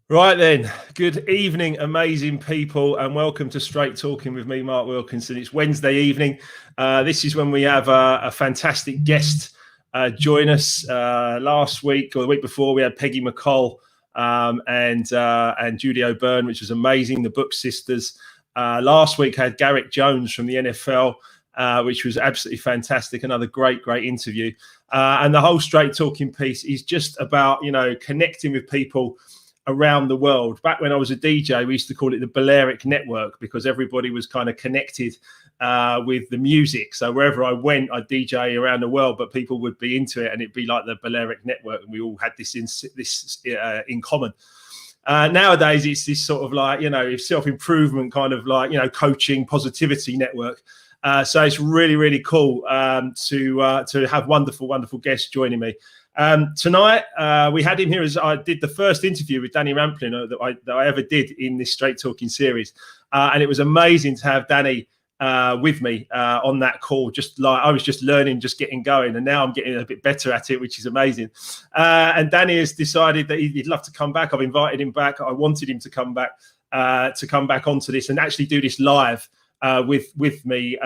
Right then, good evening, amazing people, and welcome to Straight Talking with me, Mark Wilkinson. It's Wednesday evening. This is when we have a fantastic guest join us. Last week or the week before, we had Peggy McColl and Judy O'Byrne, which was amazing. The Book Sisters. Last week had Garrick Jones from the NFL, which was absolutely fantastic. Another great interview. And the whole Straight Talking piece is just about connecting with people around the world. Back when I was a DJ, we used to call it the Balearic Network because everybody was kind of connected with the music. So wherever I went, I'd DJ around the world, but people would be into it, and it'd be like the Balearic Network, and we all had this in common. Nowadays, it's this sort of like self-improvement kind of like coaching, positivity network. So it's really cool to have wonderful guests joining me. Tonight, we had him here as I did the first interview with Danny Rampling that I ever did in this Straight Talking series. And it was amazing to have Danny with me on that call. Just like I was just learning, just getting going. And now I'm getting a bit better at it, which is amazing. And Danny has decided that he'd love to come back. I've invited him back. I wanted him to come back onto this and actually do this live with me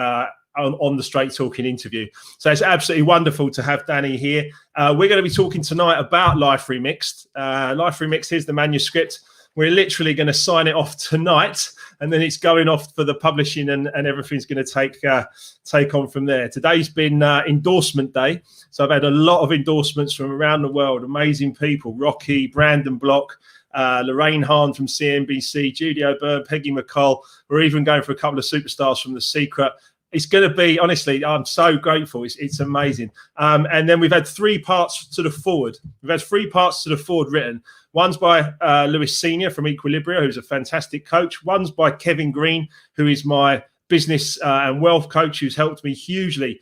on the Straight Talking interview. So it's absolutely wonderful to have Danny here. We're going to be talking tonight about Life Remixed. Life Remixed, here's the manuscript. We're literally going to sign it off tonight, and then it's going off for the publishing, and everything's going to take on from there. Today's been endorsement day. So I've had a lot of endorsements from around the world, amazing people, Rocky, Brandon Block, Lorraine Hahn from CNBC, Judy O'Byrne, Peggy McColl. We're even going for a couple of superstars from The Secret. It's going to be, honestly, I'm so grateful. It's amazing. And then we've had 3 parts to the forward. We've had 3 parts to the forward written. One's by Lewis Senior from Equilibria, who's a fantastic coach. One's by Kevin Green, who is my business and wealth coach, who's helped me hugely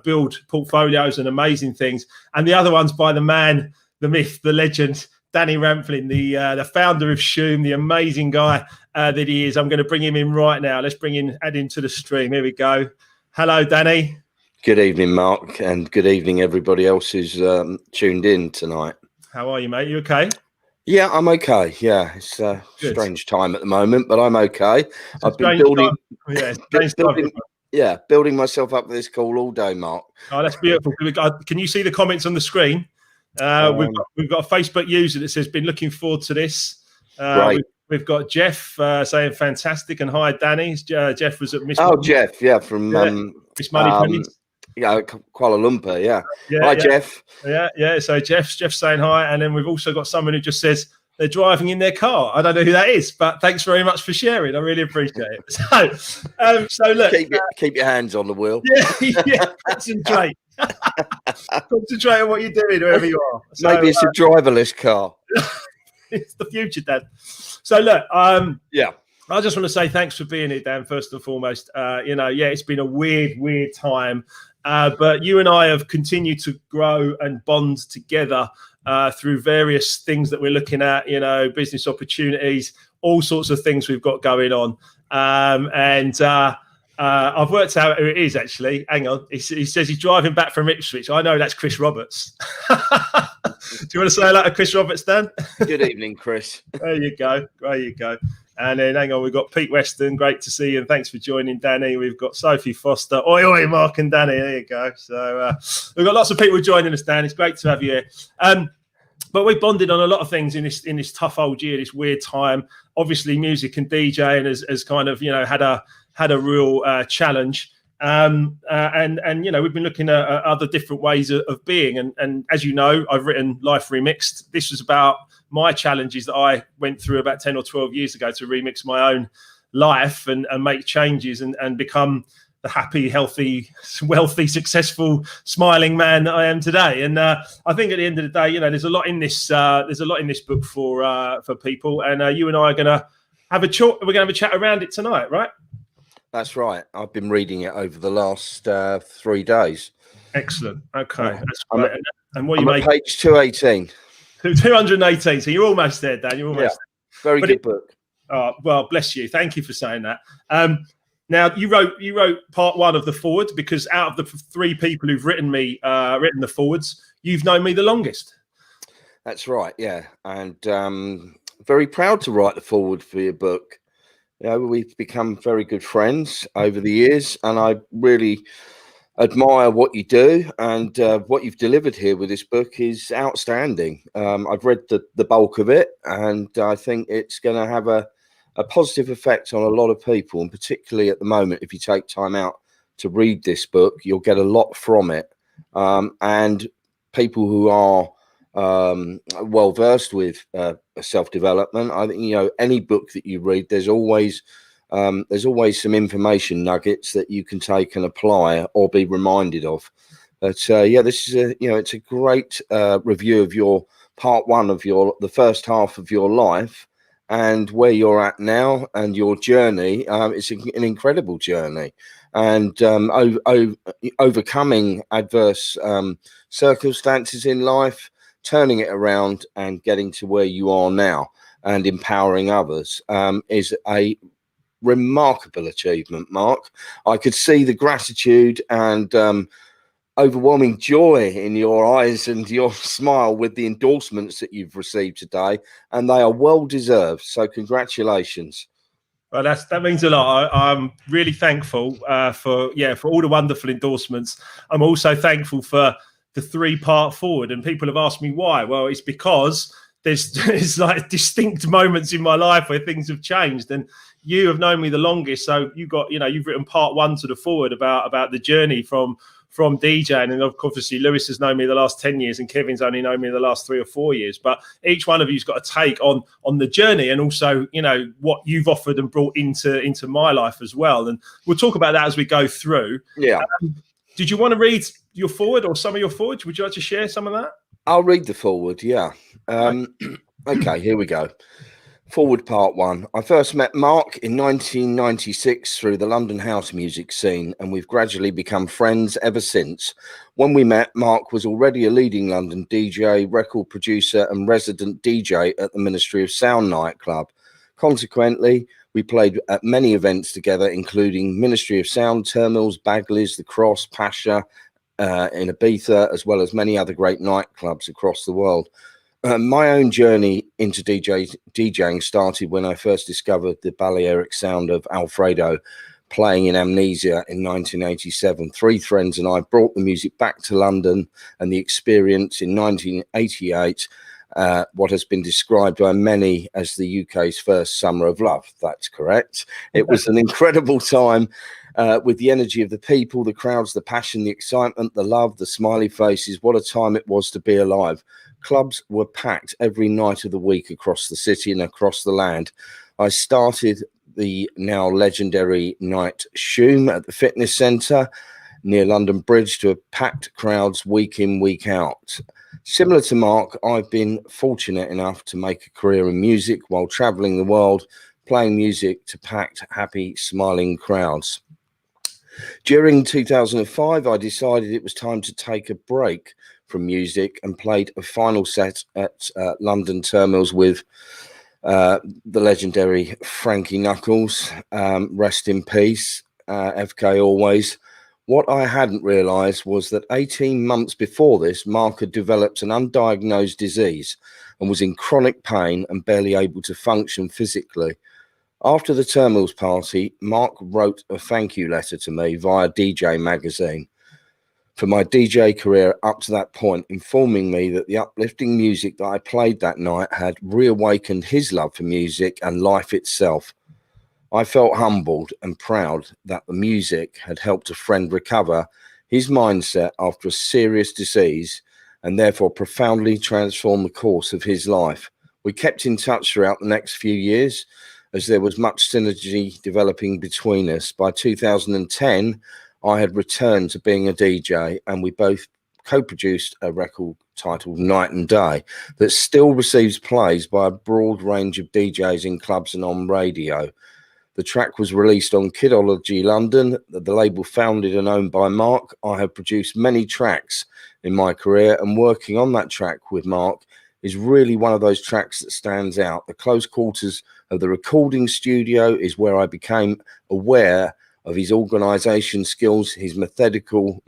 build portfolios and amazing things. And the other one's by the man, the myth, the legend, Danny Rampling, the founder of shume, the amazing guy that he is. I'm going to bring him in right now. Let's add him to the stream. Here we go. Hello, Danny. Good evening, Mark, and good evening, everybody else who's tuned in tonight. How are you, mate? You okay? Yeah, I'm okay. Yeah, it's a strange time at the moment, but I'm okay. I've been building myself up for this call all day, Mark. Oh, that's beautiful. Can you see the comments on the screen? We've got a Facebook user that says, been looking forward to this. Right. We've got Jeff saying fantastic, and hi, Danny. Jeff was at Miss Money. Jeff, from Miss Money. Kuala Lumpur, yeah. Hi, Jeff. Yeah. So Jeff's saying hi, and then we've also got someone who just says they're driving in their car. I don't know who that is, but thanks very much for sharing. I really appreciate it. So look, keep your hands on the wheel. Yeah, concentrate. Concentrate on what you're doing, wherever you are. So, maybe it's a driverless car. It's the future, Dan. So look, yeah. I just want to say thanks for being here, Dan, first and foremost. It's been a weird time, but you and I have continued to grow and bond together through various things that we're looking at, business opportunities, all sorts of things we've got going on. I've worked out who it is, actually. Hang on. He says he's driving back from Ipswich. I know that's Chris Roberts. Do you want to say hello to Chris Roberts, Dan? Good evening, Chris. There you go. And then, hang on, we've got Pete Weston. Great to see you, and thanks for joining, Danny. We've got Sophie Foster. Oi, Mark and Danny. There you go. So we've got lots of people joining us, Dan. It's great to have you here. But we bonded on a lot of things in this tough old year, this weird time. Obviously, music and DJing has kind of had a real challenge. And we've been looking at other different ways of being. And as you know, I've written Life Remixed. This was about my challenges that I went through about 10 or 12 years ago to remix my own life and make changes and become the happy, healthy, wealthy, successful, smiling man that I am today. And I think at the end of the day, there's a lot in this. There's a lot in this book for people. And you and I are going to have a chat. We're going to have a chat around it tonight, right? That's right. I've been reading it over the last 3 days. Excellent. Okay. That's great. And what I'm you at page 218. 218. So you're almost there, Dan. You're almost there. Very good book. Well, bless you. Thank you for saying that. Now you wrote part 1 of the forward because out of the 3 people who've written the forwards, you've known me the longest. That's right. Yeah. And very proud to write the foreword for your book. You know, we've become very good friends over the years, and I really admire what you do, and what you've delivered here with this book is outstanding. I've read the bulk of it, and I think it's going to have a positive effect on a lot of people, and particularly at the moment, if you take time out to read this book, you'll get a lot from it. And people who are well versed with self-development, I think, you know, any book that you read, there's always some information nuggets that you can take and apply or be reminded of. But yeah, this is it's a great review of your part one of the first half of your life and where you're at now and your journey. It's an incredible journey, and overcoming adverse circumstances in life, turning it around and getting to where you are now and empowering others is a remarkable achievement, Mark. I could see the gratitude and overwhelming joy in your eyes and your smile with the endorsements that you've received today, and they are well deserved. So congratulations. Well, that means a lot. I'm really thankful for all the wonderful endorsements. I'm also thankful for the 3-part forward, and people have asked me why. Well, it's because there's like distinct moments in my life where things have changed, and you have known me the longest, so you've written part 1 to the forward about the journey from DJing, and obviously Lewis has known me the last 10 years and Kevin's only known me the last 3 or 4 years, but each one of you's got a take on the journey, and also, you know, what you've offered and brought into my life as well, and we'll talk about that as we go through. Did you want to read your forward or some of your forwards? Would you like to share some of that? I'll read the forward, yeah. Okay, here we go. Forward part 1. I first met Mark in 1996 through the London house music scene, and we've gradually become friends ever since. When we met, Mark was already a leading London DJ, record producer and resident DJ at the Ministry of Sound nightclub. Consequently, we played at many events together, including Ministry of Sound, Terminals, Bagley's, The Cross, Pasha, in Ibiza, as well as many other great nightclubs across the world. My own journey into DJing started when I first discovered the Balearic sound of Alfredo playing in Amnesia in 1987. 3 friends and I brought the music back to London, and the experience in 1988, what has been described by many as the UK's first summer of love. That's correct. It was an incredible time with the energy of the people, the crowds, the passion, the excitement, the love, the smiley faces. What a time it was to be alive. Clubs were packed every night of the week across the city and across the land. I started the now legendary night shume at the fitness centre near London Bridge to packed crowds week in, week out. Similar to Mark, I've been fortunate enough to make a career in music while travelling the world, playing music to packed, happy, smiling crowds. During 2005, I decided it was time to take a break from music and played a final set at London Terminals with the legendary Frankie Knuckles. Rest in peace, FK always. What I hadn't realised was that 18 months before this, Mark had developed an undiagnosed disease and was in chronic pain and barely able to function physically. After the Terminals party, Mark wrote a thank you letter to me via DJ Magazine for my DJ career up to that point, informing me that the uplifting music that I played that night had reawakened his love for music and life itself. I felt humbled and proud that the music had helped a friend recover his mindset after a serious disease and therefore profoundly transform the course of his life. We kept in touch throughout the next few years, as there was much synergy developing between us. By 2010, I had returned to being a DJ, and we both co-produced a record titled Night and Day that still receives plays by a broad range of DJs in clubs and on radio. The track was released on Kidology London, the label founded and owned by Mark. I have produced many tracks in my career, and working on that track with Mark is really one of those tracks that stands out. The close quarters of the recording studio is where I became aware of his organisation skills, his methodical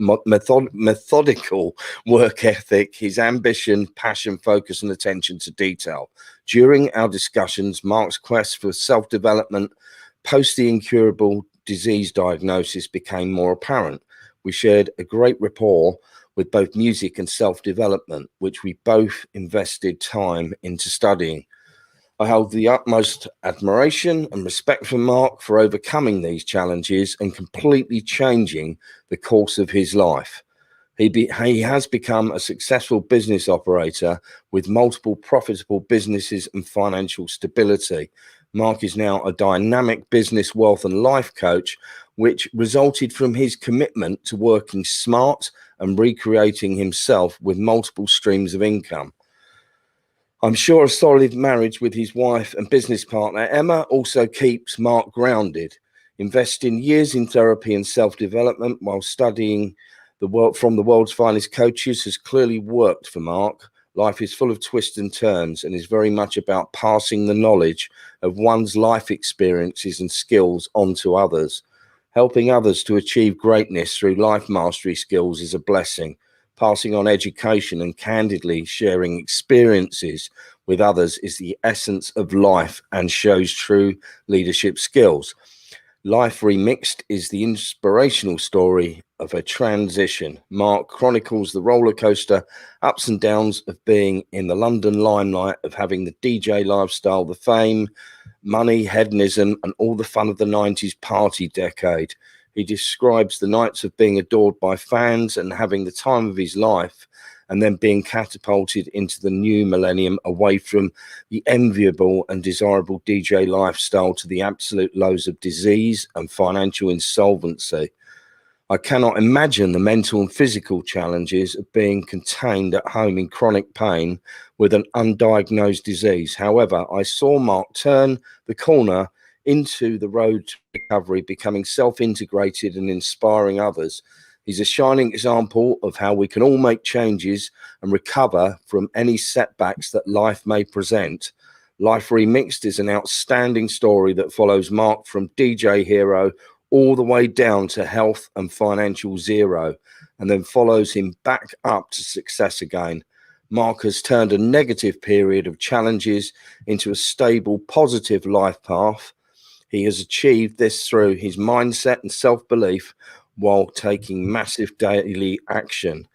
work ethic, his ambition, passion, focus and attention to detail. During our discussions, Mark's quest for self-development post the incurable disease diagnosis became more apparent. We shared a great rapport with both music and self-development, which we both invested time into studying. I hold the utmost admiration and respect for Mark for overcoming these challenges and completely changing the course of his life. He has become a successful business operator with multiple profitable businesses and financial stability. Mark is now a dynamic business, wealth and life coach, which resulted from his commitment to working smart and recreating himself with multiple streams of income. I'm sure a solid marriage with his wife and business partner, Emma, also keeps Mark grounded. Investing years in therapy and self-development while studying from the world's finest coaches has clearly worked for Mark. Life is full of twists and turns and is very much about passing the knowledge of one's life experiences and skills on to others. Helping others to achieve greatness through life mastery skills is a blessing. Passing on education and candidly sharing experiences with others is the essence of life and shows true leadership skills. Life Remixed is the inspirational story of a transition. Mark chronicles the roller coaster ups and downs of being in the London limelight, of having the DJ lifestyle, the fame, money, hedonism, and all the fun of the 90s party decade. He describes the nights of being adored by fans and having the time of his life, and then being catapulted into the new millennium away from the enviable and desirable DJ lifestyle to the absolute lows of disease and financial insolvency. I cannot imagine the mental and physical challenges of being contained at home in chronic pain with an undiagnosed disease. However, I saw Mark turn the corner into the road to recovery, becoming self-integrated and inspiring others. He's a shining example of how we can all make changes and recover from any setbacks that life may present. Life Remixed is an outstanding story that follows Mark from DJ hero all the way down to health and financial zero, and then follows him back up to success again. Mark has turned a negative period of challenges into a stable, positive life path. He has achieved this through his mindset and self-belief while taking massive daily action.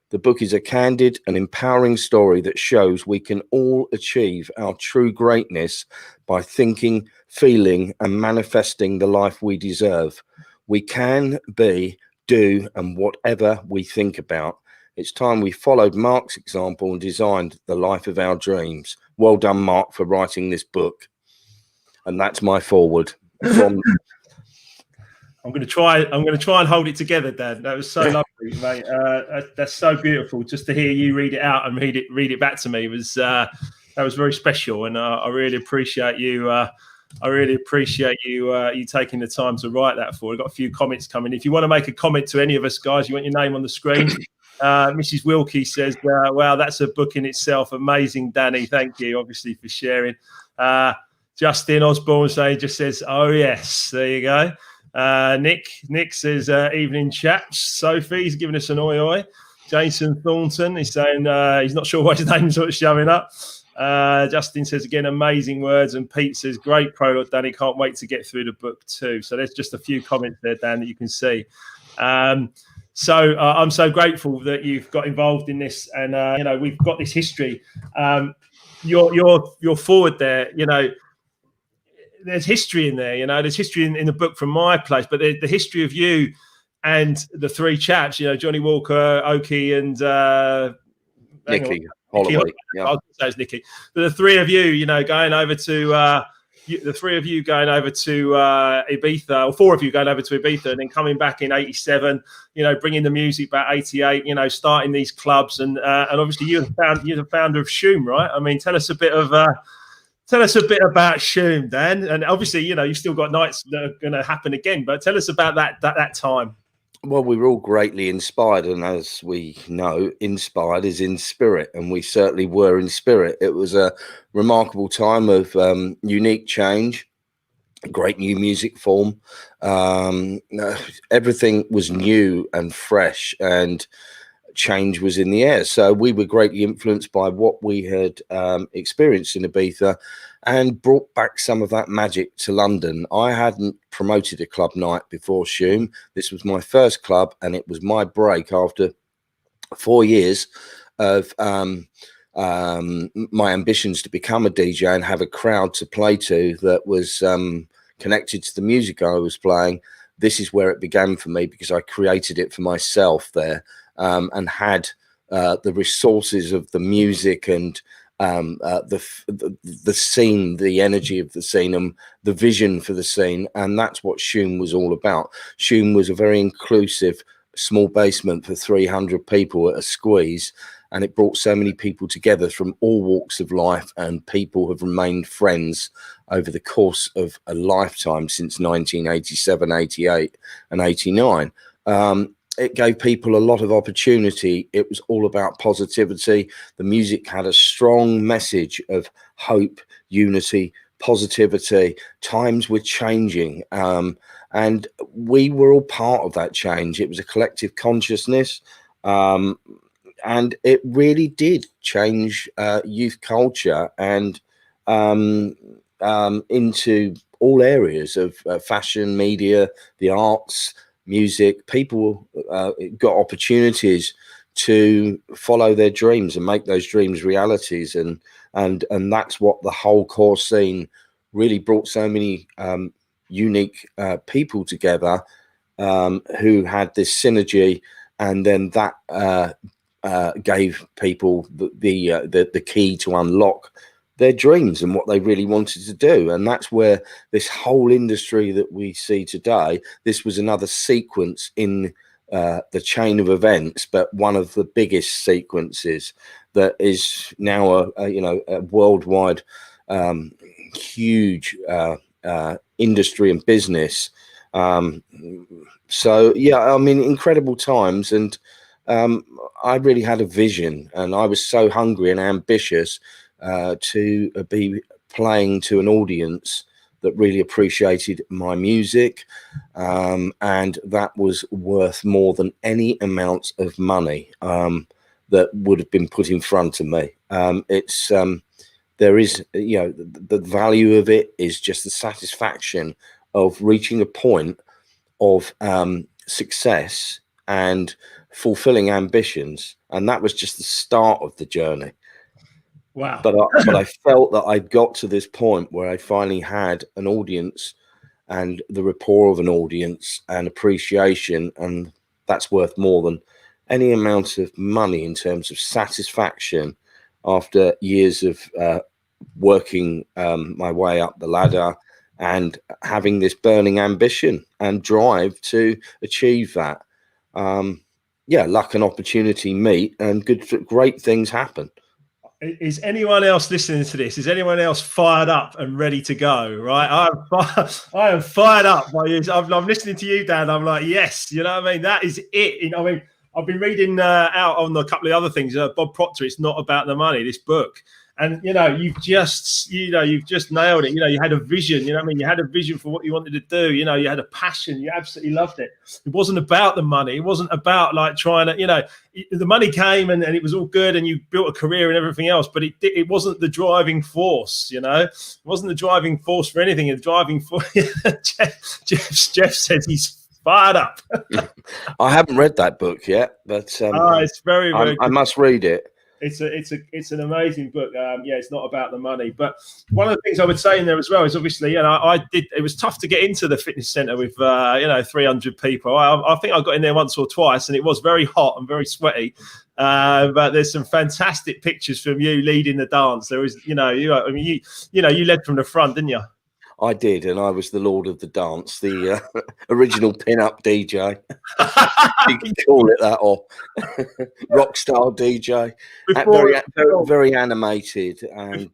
The book is a candid and empowering story that shows we can all achieve our true greatness by thinking, feeling, and manifesting the life we deserve. We can be, do, and whatever we think about. It's time we followed Mark's example and designed the life of our dreams. Well done, Mark, for writing this book. And that's my foreword. From I'm going to try and hold it together, Dan. That was so lovely, mate. That's so beautiful. Just to hear you read it out and read it back to me was that was very special, and I really appreciate you. You taking the time to write that for. We've got a few comments coming. If you want to make a comment to any of us, guys, you want your name on the screen. Mrs. Wilkie says, "Wow, that's a book in itself. Amazing, Danny. Thank you, obviously, for sharing." Justin Osborne just says, "Oh yes, there you go." Nick says, "Evening, chaps." Sophie's giving us an oi oi. Jason Thornton is saying he's not sure why his name's not showing up. Justin says again, amazing words. And Pete says, "Great prologue, Danny. Can't wait to get through the book too." So there's just a few comments there, Dan, that you can see. So I'm so grateful that you've got involved in this, and we've got this history. You're forward there, there's history in there, there's history in the book from my place, but the history of you and the three chaps, Johnny Walker, Oki, and Nicky Holloway. Yeah. I'll say it's Nicky. But the three of you, going over to Ibiza, or four of you going over to Ibiza, and then coming back in '87, bringing the music back '88, starting these clubs, and obviously you're the founder of Shume, right? I mean, tell us a bit about Shume, Dan. And obviously, you've still got nights that are going to happen again, but tell us about that time. Well, we were all greatly inspired, and as we know, inspired is in spirit, and we certainly were in spirit. It was a remarkable time of unique change, a great new music form. Everything was new and fresh, and change was in the air. So we were greatly influenced by what we had experienced in Ibiza, and brought back some of that magic to London. I hadn't promoted a club night before Shume. This was my first club, and it was my break after 4 years of my ambitions to become a DJ and have a crowd to play to that was connected to the music I was playing. This is where it began for me, because I created it for myself there, and had the resources of the music and the scene, the energy of the scene, and the vision for the scene. And that's what Shume was all about. Shume was a very inclusive small basement for 300 people at a squeeze, and it brought so many people together from all walks of life, and people have remained friends over the course of a lifetime since 1987, 88 and 89. It gave people a lot of opportunity. It was all about positivity. The music had a strong message of hope, unity, positivity. Times were changing, and we were all part of that change. It was a collective consciousness, and it really did change youth culture and into all areas of fashion, media, the arts, music. People got opportunities to follow their dreams and make those dreams realities, and that's what the whole core scene really brought so many unique people together who had this synergy, and then that gave people the key to unlock their dreams and what they really wanted to do. And that's where this whole industry that we see today, this was another sequence in the chain of events, but one of the biggest sequences that is now a worldwide huge industry and business. So yeah, I mean, incredible times. And I really had a vision, and I was so hungry and ambitious to be playing to an audience that really appreciated my music, and that was worth more than any amount of money that would have been put in front of me. There is, the value of it is just the satisfaction of reaching a point of success and fulfilling ambitions, and that was just the start of the journey. Wow. But I felt that I'd got to this point where I finally had an audience, and the rapport of an audience and appreciation, and that's worth more than any amount of money in terms of satisfaction after years of working my way up the ladder and having this burning ambition and drive to achieve that. Luck and opportunity meet, and great things happen. Is anyone else listening to this? Is anyone else fired up and ready to go? Right, I am fired up by you. I'm listening to you, Dan. I'm like, yes, you know what I mean. That is it. I mean, I've been reading out on a couple of other things. Bob Proctor, It's Not About the Money, this book. And you've just nailed it. You had a vision. You know what I mean? You had a vision for what you wanted to do. You had a passion. You absolutely loved it. It wasn't about the money. It wasn't about like trying to. The money came and it was all good, and you built a career and everything else. But it wasn't the driving force. It wasn't the driving force for anything. The driving force. Jeff says he's fired up. I haven't read that book yet, but it's very, very good. I must read it. It's an amazing book. It's not about the money, but one of the things I would say in there as well is obviously, it was tough to get into the fitness center with 300 people. I think I got in there once or twice, and it was very hot and very sweaty. But there's some fantastic pictures from you leading the dance. There was, you led from the front, didn't you? I did, and I was the lord of the dance, the original pin-up DJ. You can call it that, or rock star DJ. Very animated, and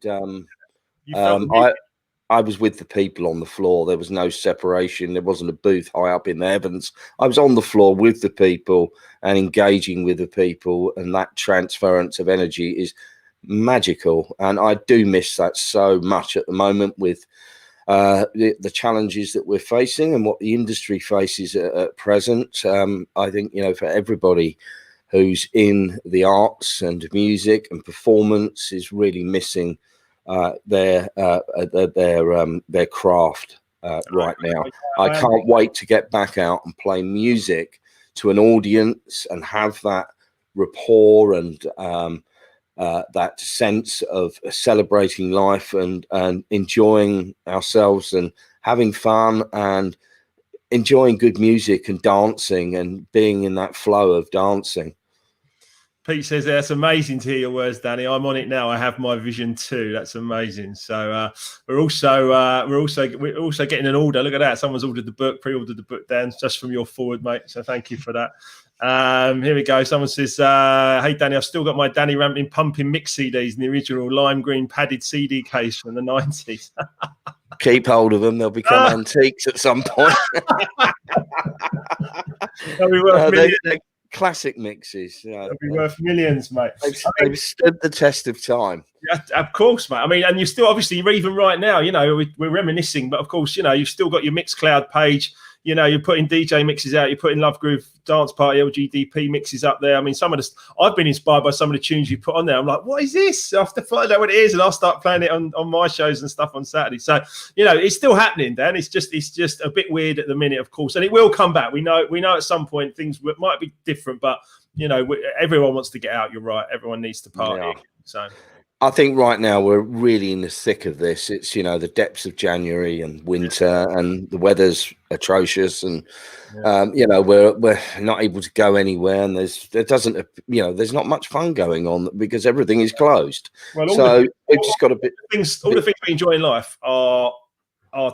I was with the people on the floor. There was no separation. There wasn't a booth high up in the heavens. I was on the floor with the people and engaging with the people, and that transference of energy is magical. And I do miss that so much at the moment with the challenges that we're facing and what the industry faces at present. I think, for everybody who's in the arts and music and performance is really missing their craft right now. I can't wait to get back out and play music to an audience and have that rapport and that sense of celebrating life and enjoying ourselves and having fun and enjoying good music and dancing and being in that flow of dancing. Pete says that's amazing to hear your words, Danny. I'm on it now. I have my vision too. That's amazing. So we're also getting an order. Look at that. Someone's ordered the book, pre-ordered the book, Dan, just from your forward, mate. So thank you for that. Here we go. Someone says, "Hey Danny, I've still got my Danny Rampling pumping mix CDs in the original lime green padded CD case from the 90s." Keep hold of them. They'll become antiques at some point. They'll be worth millions. Classic mixes. They'll be worth millions, mate. They've stood the test of time. Yeah, of course, mate. I mean, and you still, obviously, even right now, you know, we're reminiscing, but of course, you know, you've still got your Mixcloud page. You know, you're putting DJ mixes out. You're putting Love Groove Dance Party LGDP mixes up there. I mean, I've been inspired by some of the tunes you put on there. I'm like, what is this? I have to find out what it is, and I'll start playing it on my shows and stuff on Saturday. So, you know, it's still happening, Dan. It's just a bit weird at the minute, of course, and it will come back. We know at some point things might be different, but you know, everyone wants to get out. You're right. Everyone needs to party. Yeah. So. I think right now we're really in the thick of this. It's, you know, the depths of January and winter and the weather's atrocious and, you know, we're not able to go anywhere and there's not much fun going on because everything is closed. Well, so we've just got a bit. All the things we enjoy in life are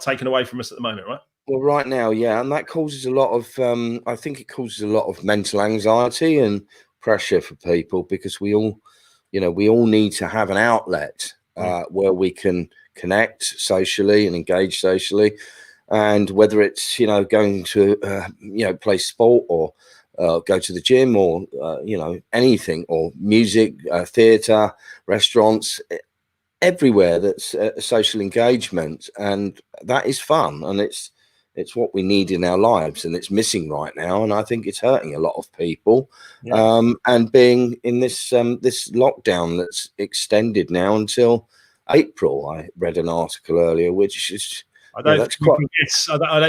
taken away from us at the moment, right? Well, right now, yeah. And that causes a lot of, I think it causes a lot of mental anxiety and pressure for people because we all need to have an outlet where we can connect socially and engage socially. And whether it's, you know, going to, you know, play sport or go to the gym or, you know, anything or music, theatre, restaurants, everywhere that's social engagement. And that is fun. And it's what we need in our lives, and it's missing right now. And I think it's hurting a lot of people. Yeah. And being in this this lockdown that's extended now until April. I read an article earlier, which is I don't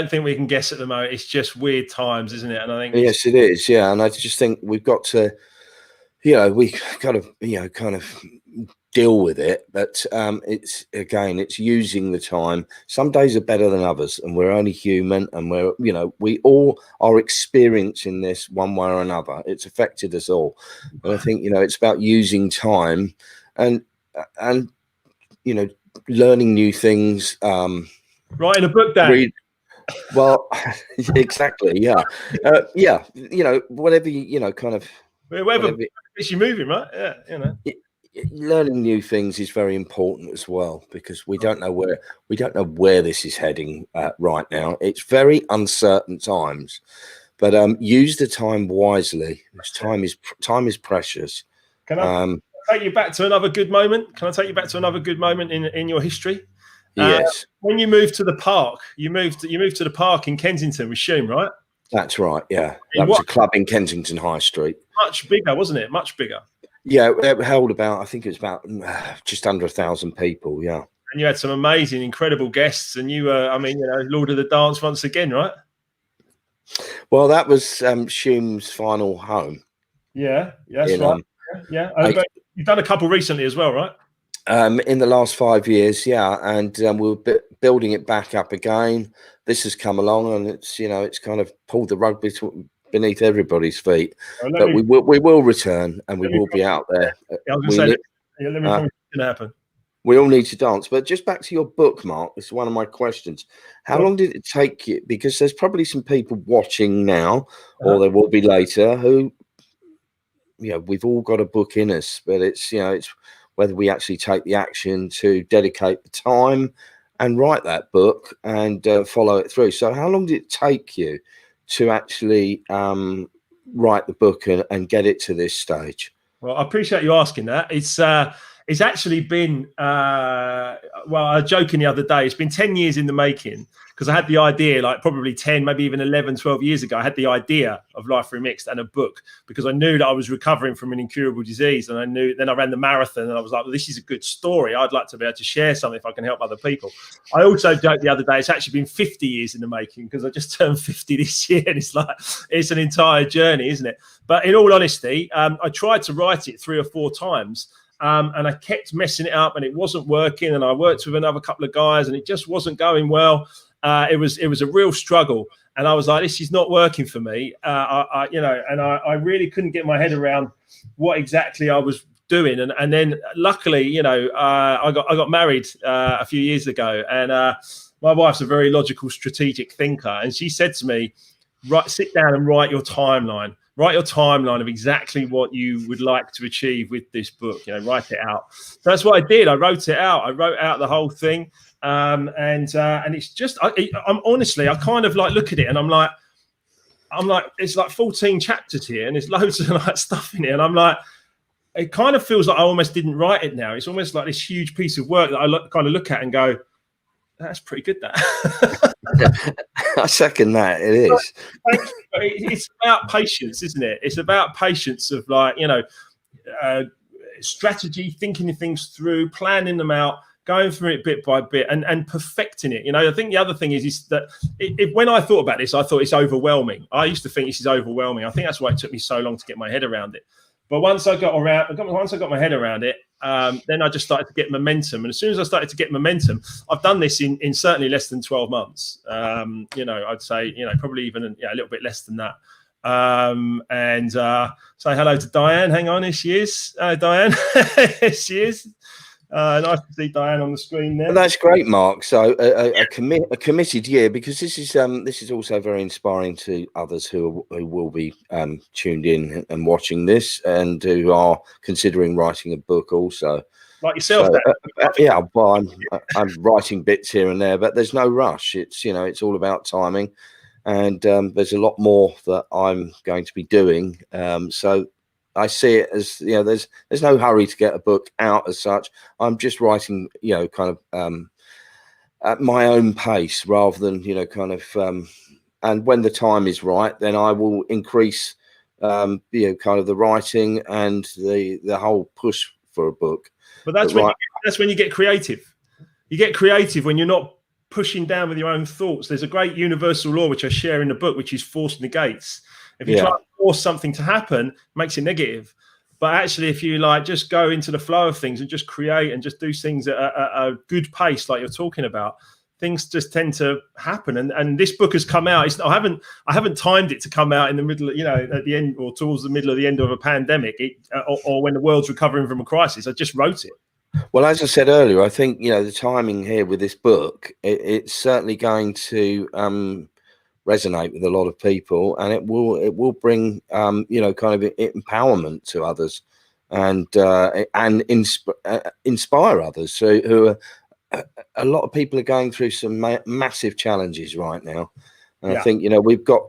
think we can guess at the moment. It's just weird times, isn't it? And I think yes, it is. Yeah, and I just think we've got to, you know, we got to, you know, kind of deal with it, but it's using the time. Some days are better than others, and we're only human, and we all are experiencing this one way or another. It's affected us all, and I think, you know, it's about using time and you know, learning new things. Writing a book, Dan. Well, exactly, yeah. Yeah, you know, whatever you know, kind of whatever gets you moving, right? Yeah, you know. Learning new things is very important as well, because we don't know where this is heading right now. It's very uncertain times, but use the time wisely. Time is precious. Can I take you back to another good moment? Can I take you back to another good moment in your history? Yes. When you moved to the park, you moved to the park in Kensington with Shume, right? That's right. Yeah, that was a club in Kensington High Street. Much bigger, wasn't it? Much bigger. Yeah, it held about, I think it was about just under 1,000 people. Yeah. And you had some amazing, incredible guests, and you were, I mean, you know, Lord of the Dance once again, right? Well, that was Shume's final home. Yeah, that's right. Yeah. You've done a couple recently as well, right? In the last 5 years, yeah, and we're building it back up again. This has come along, and it's, you know, it's kind of pulled the rug beneath everybody's feet. But we will return, and we will be out there. I was going to say, let me promise it's going to happen. We all need to dance. But just back to your book, Mark, this is one of my questions. How long did it take you? Because there's probably some people watching now, or there will be later, who, you know, we've all got a book in us, but it's, you know, it's whether we actually take the action to dedicate the time and write that book and follow it through. So how long did it take you to actually write the book and get it to this stage? Well, I appreciate you asking that. It's it's actually been, well, I was joking the other day, it's been 10 years in the making, because I had the idea, like probably 10, maybe even 11, 12 years ago. I had the idea of Life Remixed and a book, because I knew that I was recovering from an incurable disease. And I knew, then I ran the marathon, and I was like, well, this is a good story. I'd like to be able to share something if I can help other people. I also joked the other day, it's actually been 50 years in the making, because I just turned 50 this year. And it's like, it's an entire journey, isn't it? But in all honesty, I tried to write it 3 or 4 times. And I kept messing it up, and it wasn't working. And I worked with another couple of guys, and it just wasn't going well. It was a real struggle, and I was like, this is not working for me. I really couldn't get my head around what exactly I was doing. And then luckily, I got married a few years ago, and my wife's a very logical, strategic thinker, and she said to me, sit down and write your timeline. Write your timeline of exactly what you would like to achieve with this book. Write it out. So that's what I did. I wrote it out. I wrote out the whole thing. And it's just, I'm honestly, I kind of like look at it, and I'm like, it's like 14 chapters here, and there's loads of like stuff in it. And I'm like, it kind of feels like I almost didn't write it now. It's almost like this huge piece of work that I kind of look at and go, that's pretty good, that. I second that. It is. It's about patience, isn't it? It's about patience of like, strategy, thinking things through, planning them out, going through it bit by bit, and perfecting it. I think the other thing is that when I thought about this, I thought it's overwhelming. I used to think this is overwhelming. I think that's why it took me so long to get my head around it. But once I got my head around it, then I just started to get momentum. And as soon as I started to get momentum, I've done this in certainly less than 12 months. I'd say, probably even a little bit less than that. Say hello to Diane. Hang on, here she is. Diane, here she is. Nice to see Diane on the screen there. Well, that's great, Mark. So a committed year, because this is also very inspiring to others who will be tuned in and watching this, and who are considering writing a book also. Like yourself. Yeah, well, I'm writing bits here and there, but there's no rush. It's it's all about timing, and there's a lot more that I'm going to be doing. So I see it as, there's no hurry to get a book out as such. I'm just writing, kind of at my own pace, rather than, and when the time is right, then I will increase, kind of the writing and the whole push for a book. But that's when you get creative. You get creative when you're not pushing down with your own thoughts. There's a great universal law, which I share in the book, which is force negates. If you try to force something to happen, it makes it negative. But actually, if you just go into the flow of things and just create and just do things at a good pace, like you're talking about, things just tend to happen. And this book has come out. I haven't timed it to come out in the middle, at the end or towards the middle of the end of a pandemic, or when the world's recovering from a crisis. I just wrote it. Well, as I said earlier, I think the timing here with this book, it's certainly going to resonate with a lot of people, and it will bring kind of empowerment to others, and inspire others who are, a lot of people are going through some massive challenges right now. And I think we've got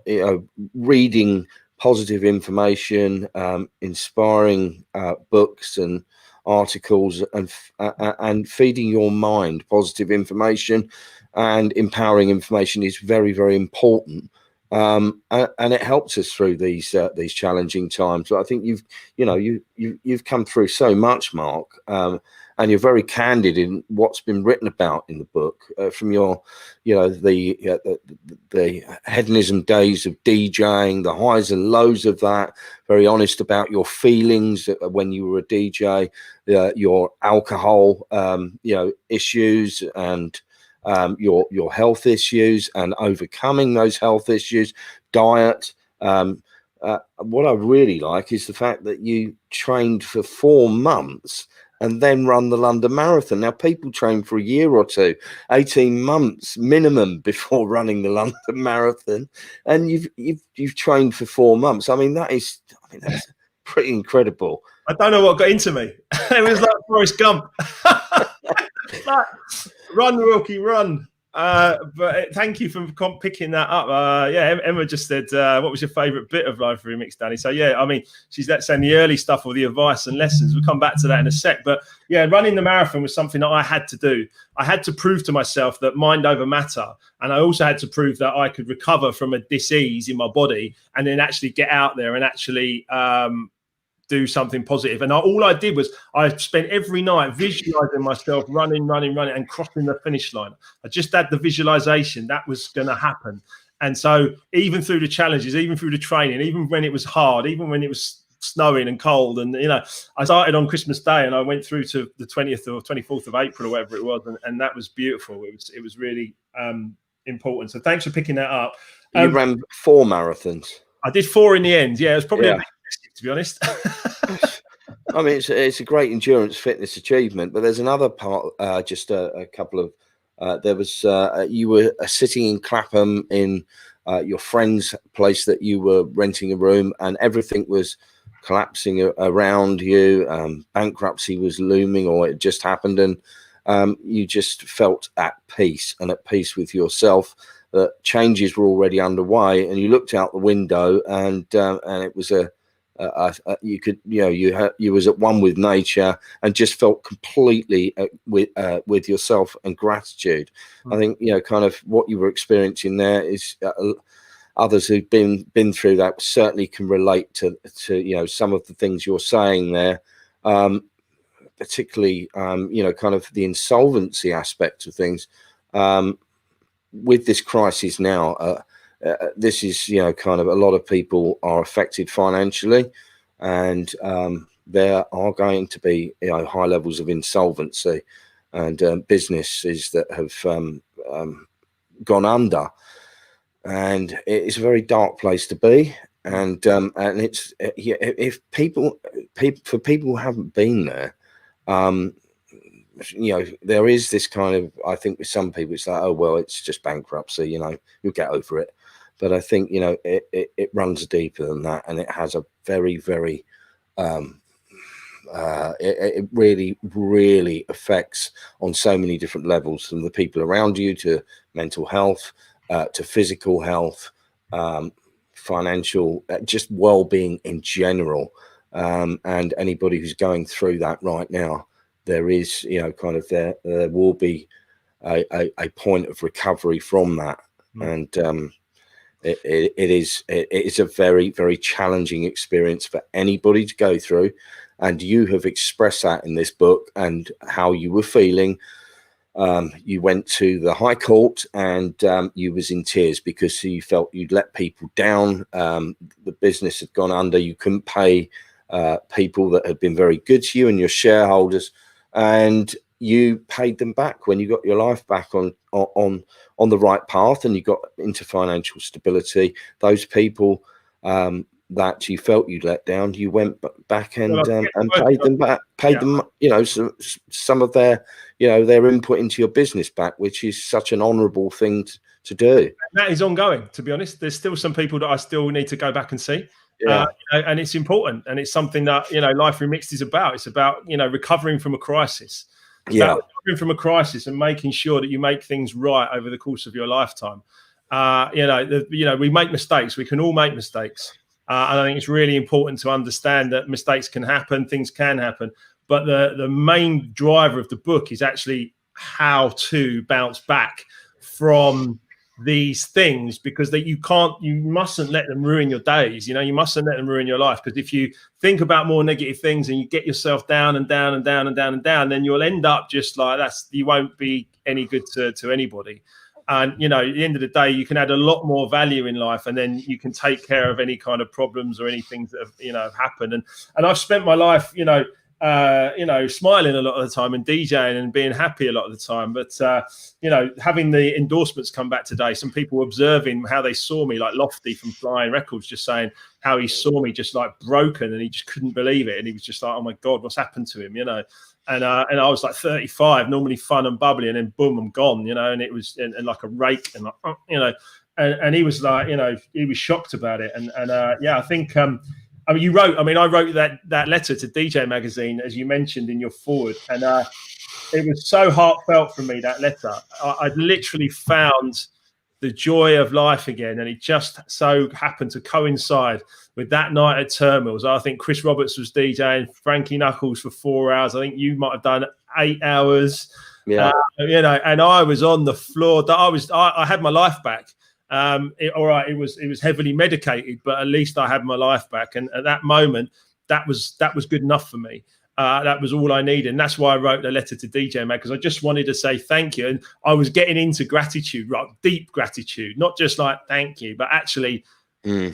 reading positive information, inspiring books and articles, and feeding your mind positive information and empowering information is very, very important, and it helps us through these challenging times. So I think you've come through so much, Mark, and you're very candid in what's been written about in the book, from your the hedonism days of DJing, the highs and lows of that. Very honest about your feelings when you were a DJ, your alcohol issues, and your health issues, and overcoming those health issues, diet. What I really like is the fact that you trained for 4 months and then run the London Marathon. Now, people train for a year or two, 18 months minimum before running the London Marathon, and you've trained for 4 months. I mean, that's pretty incredible. I don't know what got into me. It was like Forrest Gump. Like, run, Rocky, run. But thank you for picking that up. Yeah, Emma just said, what was your favourite bit of Life Remixed, Danny? So, yeah, I mean, she's saying the early stuff or the advice and lessons. We'll come back to that in a sec. But, yeah, running the marathon was something that I had to do. I had to prove to myself that mind over matter. And I also had to prove that I could recover from a dis-ease in my body and then actually get out there and actually do something positive. And all I did was I spent every night visualizing myself running and crossing the finish line. I just had the visualization that was going to happen. And so even through the challenges, even through the training, even when it was hard, even when it was snowing and cold, and I started on Christmas Day and I went through to the 20th or 24th of April or whatever it was, and that was beautiful. It was really important. So thanks for picking that up. You ran 4 marathons. I did 4 in the end. Yeah, it was probably a bit aggressive, to be honest. I mean, it's a great endurance fitness achievement, but there's another part. Just a couple of there was you were sitting in Clapham in your friend's place that you were renting a room, and everything was collapsing around you. Bankruptcy was looming, or it just happened, and you just felt at peace with yourself. That changes were already underway, and you looked out the window, and it was you could, you was at one with nature and just felt completely with yourself and gratitude. I think kind of what you were experiencing there is others who've been through that certainly can relate to some of the things you're saying there, particularly kind of the insolvency aspect of things. With this crisis now, this is kind of a lot of people are affected financially, and there are going to be high levels of insolvency and businesses that have gone under, and it's a very dark place to be. And it's if people who haven't been there, there is this kind of, I think with some people it's like, oh well, it's just bankruptcy, you'll get over it. But I think it runs deeper than that, and it has a very, very it really, really affects on so many different levels, from the people around you to mental health, to physical health, financial, just well-being in general. And anybody who's going through that right now, there is kind of there will be a point of recovery from that. And it is a very, very challenging experience for anybody to go through, and you have expressed that in this book and how you were feeling. You went to the High Court, and you was in tears because you felt you'd let people down. The business had gone under. You couldn't pay people that had been very good to you and your shareholders, and you paid them back when you got your life back on the right path and you got into financial stability. Those people that you felt you'd let down, you went back and paid them back, them, some of their, their input into your business back, which is such an honourable thing to do. And that is ongoing, to be honest. There's still some people that I still need to go back and see. And it's important, and it's something that Life Remixed is about. It's about recovering from a crisis. It's about recovering from a crisis and making sure that you make things right over the course of your lifetime. We make mistakes. We can all make mistakes, and I think it's really important to understand that mistakes can happen, things can happen. But the main driver of the book is actually how to bounce back from these things, because you mustn't let them ruin your days. You mustn't let them ruin your life, because if you think about more negative things and you get yourself down and down and down and down and down, then you'll end up just like you won't be any good to anybody. And at the end of the day, you can add a lot more value in life, and then you can take care of any kind of problems or any things that have happened. And I've spent my life smiling a lot of the time and DJing and being happy a lot of the time. But, having the endorsements come back today, some people observing how they saw me, like Lofty from Flying Records, just saying how he saw me just like broken, and he just couldn't believe it. And he was just like, oh my God, what's happened to him? And I was like 35, normally fun and bubbly, and then boom, I'm gone, and it was and like a rake, and like, and he was like, he was shocked about it. And I think, I wrote that letter to DJ Magazine, as you mentioned in your foreword. And it was so heartfelt for me, that letter. I'd literally found the joy of life again, and it just so happened to coincide with that night at Terminals. I think Chris Roberts was DJing, Frankie Knuckles for 4 hours. I think you might have done 8 hours. Yeah. And I was on the floor. I had my life back. All right, it was heavily medicated, but at least I had my life back. And at that moment, that was good enough for me. That was all I needed. And that's why I wrote the letter to DJ Mag, because I just wanted to say thank you. And I was getting into gratitude, right? Deep gratitude, not just like thank you, but actually, I'm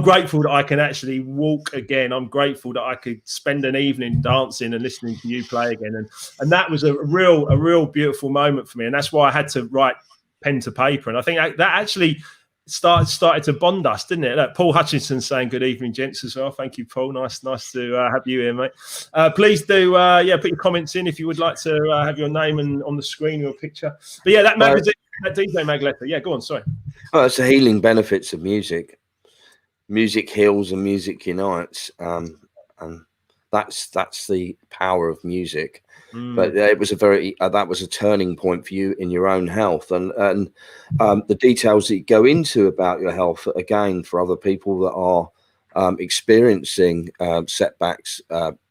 grateful that I can actually walk again. I'm grateful that I could spend an evening dancing and listening to you play again. And that was a real beautiful moment for me. And that's why I had to write pen to paper. And I think that actually started to bond us, didn't it? Look, Paul Hutchinson saying good evening, gents, as well. Thank you, Paul. Nice to have you here, mate. Please do put your comments in if you would like to have your name on the screen or picture. But yeah, that magazine, that DJ Mag letter. Yeah, go on, sorry. Well, it's the healing benefits of music. Music heals and music unites, and that's the power of music. But it was that was a turning point for you in your own health, and the details that you go into about your health, again, for other people that are experiencing setbacks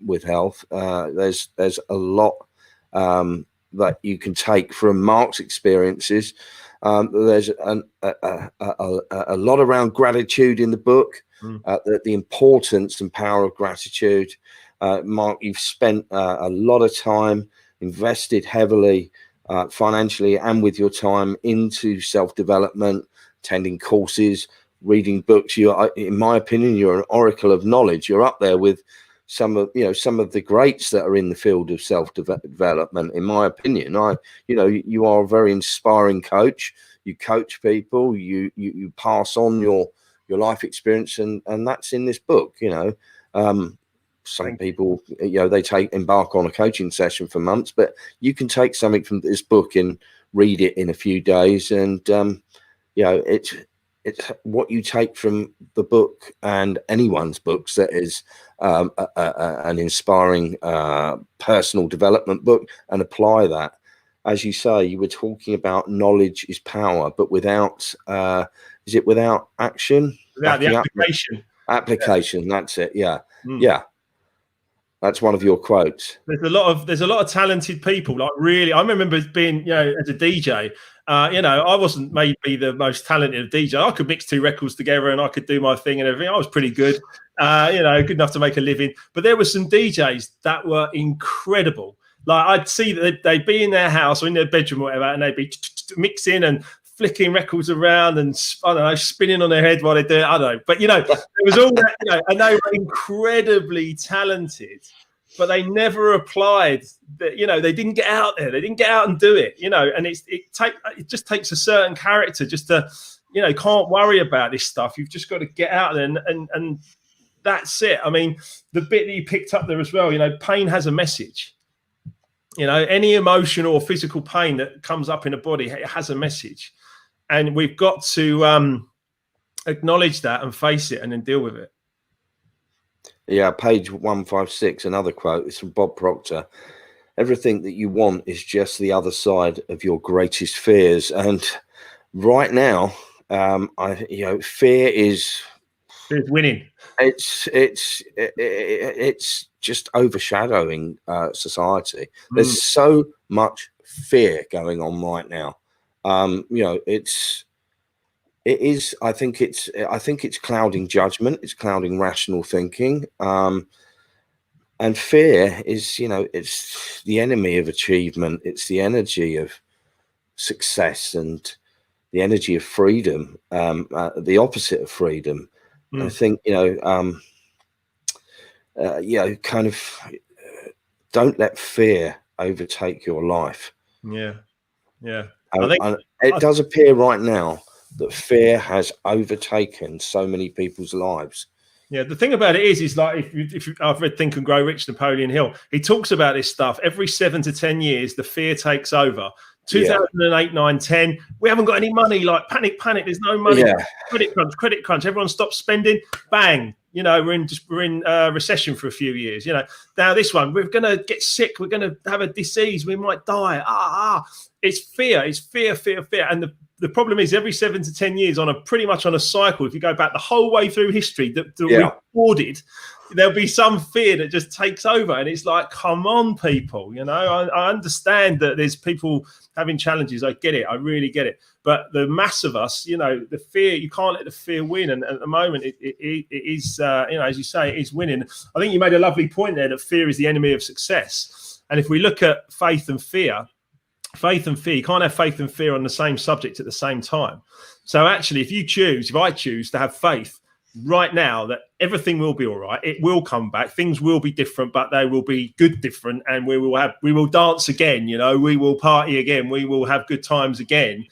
with health. There's a lot that you can take from Mark's experiences. There's a lot around gratitude in the book, the importance and power of gratitude. Mark, you've spent a lot of time, invested heavily financially and with your time into self-development, attending courses, reading books. In my opinion, you're an oracle of knowledge. You're up there with some of the greats that are in the field of self-development. In my opinion, you are a very inspiring coach. You coach people. You pass on your life experience, and that's in this book. Some people, they embark on a coaching session for months, but you can take something from this book and read it in a few days. And, it's what you take from the book and anyone's books that is an inspiring personal development book, and apply that. As you say, you were talking about knowledge is power, but without, is it without action? Without the application. Application, that's it. Yeah. Yeah. That's one of your quotes. There's a lot of talented people. Like, really, I remember being, as a DJ, I wasn't maybe the most talented DJ. I could mix 2 records together and I could do my thing and everything. I was pretty good, good enough to make a living. But there were some DJs that were incredible. Like, I'd see that they'd be in their house or in their bedroom or whatever, and they'd be mixing and flicking records around and, I don't know, spinning on their head while they do it. I don't know. But, there was all that, and they were incredibly talented, but they never applied. They didn't get out there. They didn't get out and do it, and it just takes a certain character just to, can't worry about this stuff. You've just got to get out there and that's it. I mean, the bit that you picked up there as well, pain has a message. Any emotional or physical pain that comes up in a body, it has a message. And we've got to acknowledge that and face it and then deal with it. Yeah, page 156, another quote. It's from Bob Proctor. Everything that you want is just the other side of your greatest fears. And right now, fear is winning. It's just overshadowing society. There's so much fear going on right now. I think it's clouding judgment. It's clouding rational thinking. And fear is, it's the enemy of achievement. It's the energy of success and the energy of freedom, the opposite of freedom. I think, kind of don't let fear overtake your life. Yeah. It does appear right now that fear has overtaken so many people's lives. Yeah, the thing about it is like, if I've read Think and Grow Rich, Napoleon Hill, he talks about this stuff. Every 7 to 10 years, the fear takes over. Yeah. 2008, 9, 10. We haven't got any money. Like panic. There's no money. Yeah. Credit crunch. Everyone stops spending. Bang. We're in recession for a few years. Now this one, we're gonna get sick. We're gonna have a disease. We might die. It's fear. It's fear. And the problem is every 7 to 10 years pretty much on a cycle. If you go back the whole way through history that we recorded, there'll be some fear that just takes over. And it's like, come on, people, I understand that there's people having challenges. I get it. I really get it. But the mass of us, the fear, you can't let the fear win. And at the moment, it is, as you say, it is winning. I think you made a lovely point there that fear is the enemy of success. And if we look at faith and fear, you can't have faith and fear on the same subject at the same time. So actually, if I choose to have faith right now that everything will be all right, it will come back, things will be different, but they will be good different, and we will dance again, we will party again, we will have good times again.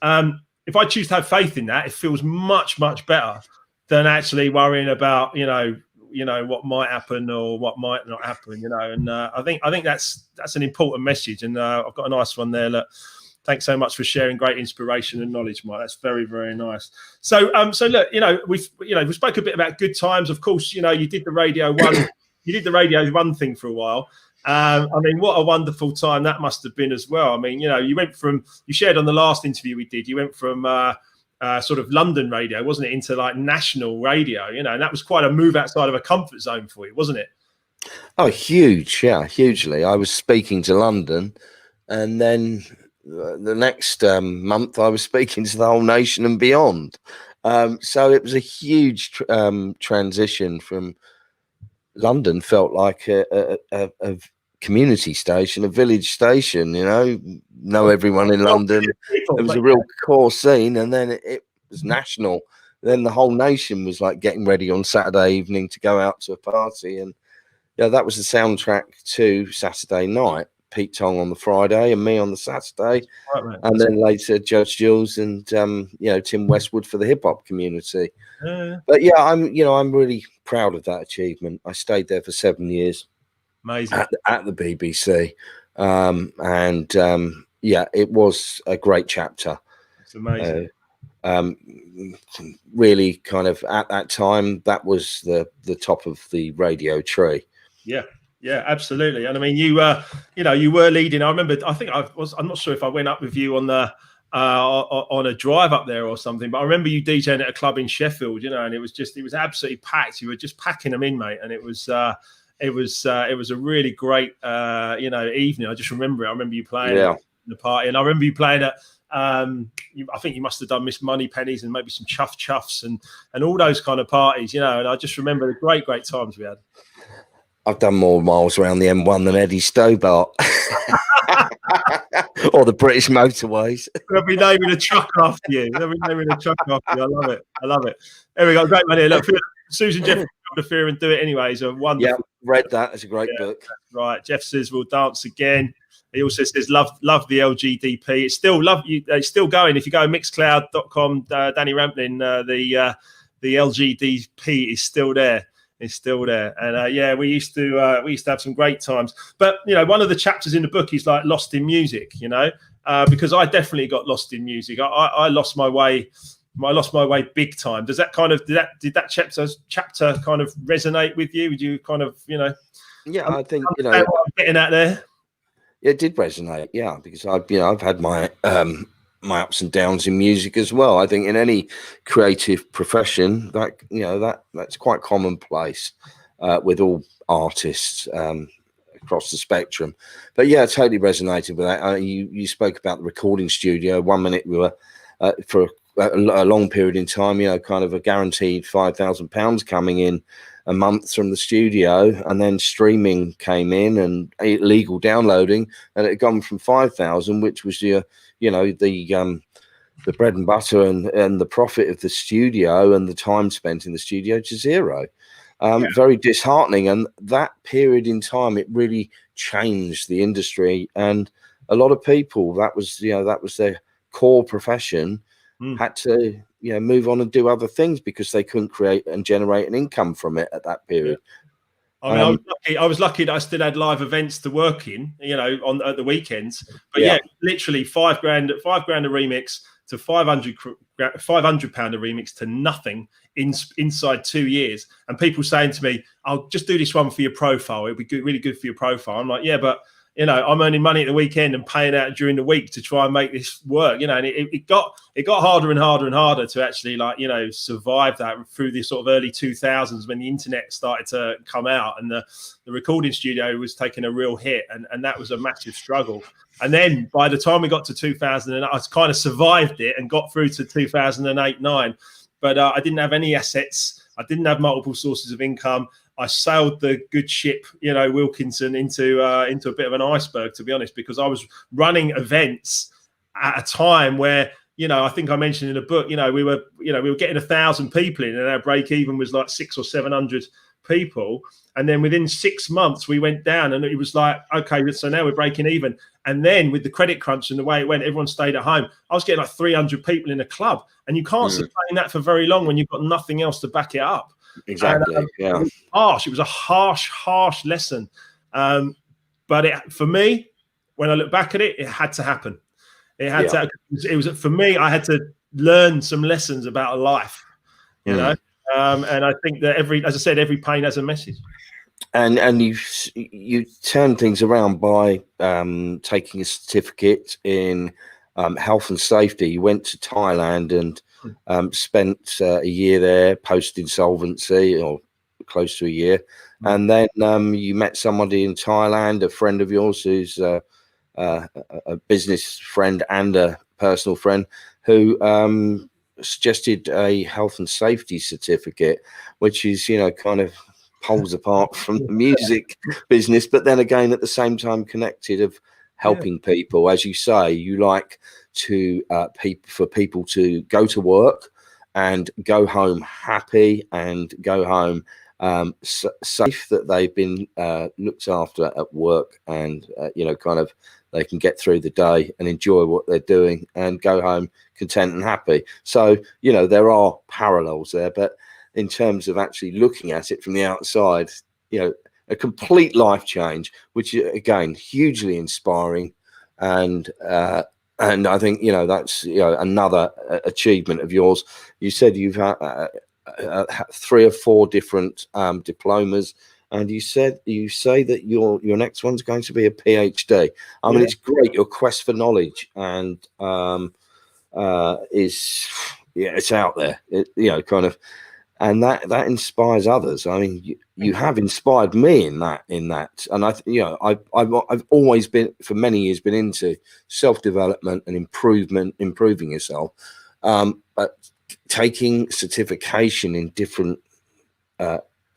If I choose to have faith in that, it feels much, much better than actually worrying about, what might happen or what might not happen, and I think that's an important message. And I've got a nice one there. Look, thanks so much for sharing great inspiration and knowledge, Mike. That's very, very nice. So look, we spoke a bit about good times. Of course, you did the radio one thing for a while. I mean, what a wonderful time that must have been as well. I mean, you shared on the last interview we did, you went from sort of London radio, wasn't it, into like national radio, and that was quite a move outside of a comfort zone for you, wasn't it? Oh, huge. Yeah, hugely. I was speaking to London, and then the next month I was speaking to the whole nation and beyond. So it was a huge transition from London. Felt like a community station, a village station, know everyone in London. It was a real core scene, and then it was national. Then the whole nation was like getting ready on Saturday evening to go out to a party, and that was the soundtrack to Saturday night. Pete Tong on the Friday and me on the Saturday, and then later Judge Jules and Tim Westwood for the hip hop community. But yeah, I'm really proud of that achievement. I stayed there for 7 years. Amazing. At the BBC, it was a great chapter. It's amazing. Really, kind of at that time, that was the top of the radio tree. Yeah, absolutely. And I mean, you were leading. I remember. I'm not sure if I went up with you on the on a drive up there or something, but I remember you DJing at a club in Sheffield. And it was absolutely packed. You were just packing them in, mate, and it was a really great evening. I just remember it. I remember you playing at the party, and I remember you playing at I think you must have done Miss Moneypennies and maybe some chuffs and all those kind of parties, and I just remember the great times we had. I've done more miles around the M1 than Eddie Stobart or the British motorways. They'll be naming a truck after you. I love it. There we go. Great man here. Look, Susan Jeff, the Fear and Do It Anyway is a wonderful. Yeah, read that. It's a great book. Right. Jeff says we'll dance again. He also says love the LGDP. It's still it's still going. If you go mixcloud.com, Danny Rampling, the LGDP is still there. It's still there. And we used to have some great times. But one of the chapters in the book is like lost in music, because I definitely got lost in music. I lost my way. I lost my way big time. Does that kind of did that chapter kind of resonate with you? Would you kind of Yeah, I think what I'm getting at there. It did resonate, yeah, because I've had my my ups and downs in music as well. I think in any creative profession, that's quite commonplace with all artists across the spectrum. But yeah, it totally resonated with that. You spoke about the recording studio. 1 minute we were for a long period in time, kind of a guaranteed £5,000 coming in a month from the studio, and then streaming came in and illegal downloading, and it had gone from 5,000, which was the bread and butter and the profit of the studio and the time spent in the studio, to zero. Very disheartening. And that period in time, it really changed the industry, and a lot of people, that was their core profession, had to move on and do other things because they couldn't create and generate an income from it at that period. I mean, I was lucky that I still had live events to work in, at the weekends. But yeah, literally £5,000 a remix to £500 a remix to nothing inside 2 years. And people saying to me, "I'll just do this one for your profile. It'll be good, really good for your profile." I'm like, yeah, but I'm earning money at the weekend and paying out during the week to try and make this work, and it got harder and harder and harder to actually survive that through the sort of early 2000s when the internet started to come out and the recording studio was taking a real hit, and that was a massive struggle. And then by the time we got to 2000, I kind of survived it and got through to 2008-9, but I didn't have any assets. I didn't have multiple sources of income. I sailed the good ship, Wilkinson, into a bit of an iceberg, to be honest, because I was running events at a time where, I think I mentioned in the book, we were getting 1,000 people in, and our break even was like 600 or 700 people. And then within 6 months, we went down, and it was like, okay, so now we're breaking even. And then with the credit crunch and the way it went, everyone stayed at home. I was getting like 300 people in a club, and you can't sustain that for very long when you've got nothing else to back it up. Exactly. And, it was a harsh lesson. But for me, when I look back at it, it had to happen. It had to. It was for me. I had to learn some lessons about life, and I think that every pain has a message. And you turn things around by taking a certificate in health and safety. You went to Thailand and spent a year there post insolvency, or close to a year, and then you met somebody in Thailand, a friend of yours who's a business friend and a personal friend, who suggested a health and safety certificate, which is kind of poles apart from the music business, but then again at the same time connected of helping people. As you say, you like to for people to go to work and go home happy and go home safe, that they've been looked after at work, and kind of they can get through the day and enjoy what they're doing and go home content and happy. So there are parallels there, but in terms of actually looking at it from the outside, a complete life change, which again hugely inspiring, and I think that's another achievement of yours. You said you've had 3 or 4 different diplomas, and you say that your next one's going to be a PhD. I mean, it's great, your quest for knowledge, and it's out there, kind of. And that inspires others. I mean, you have inspired me in that, and I've always been, for many years, been into self-development and improving yourself. But taking certification in different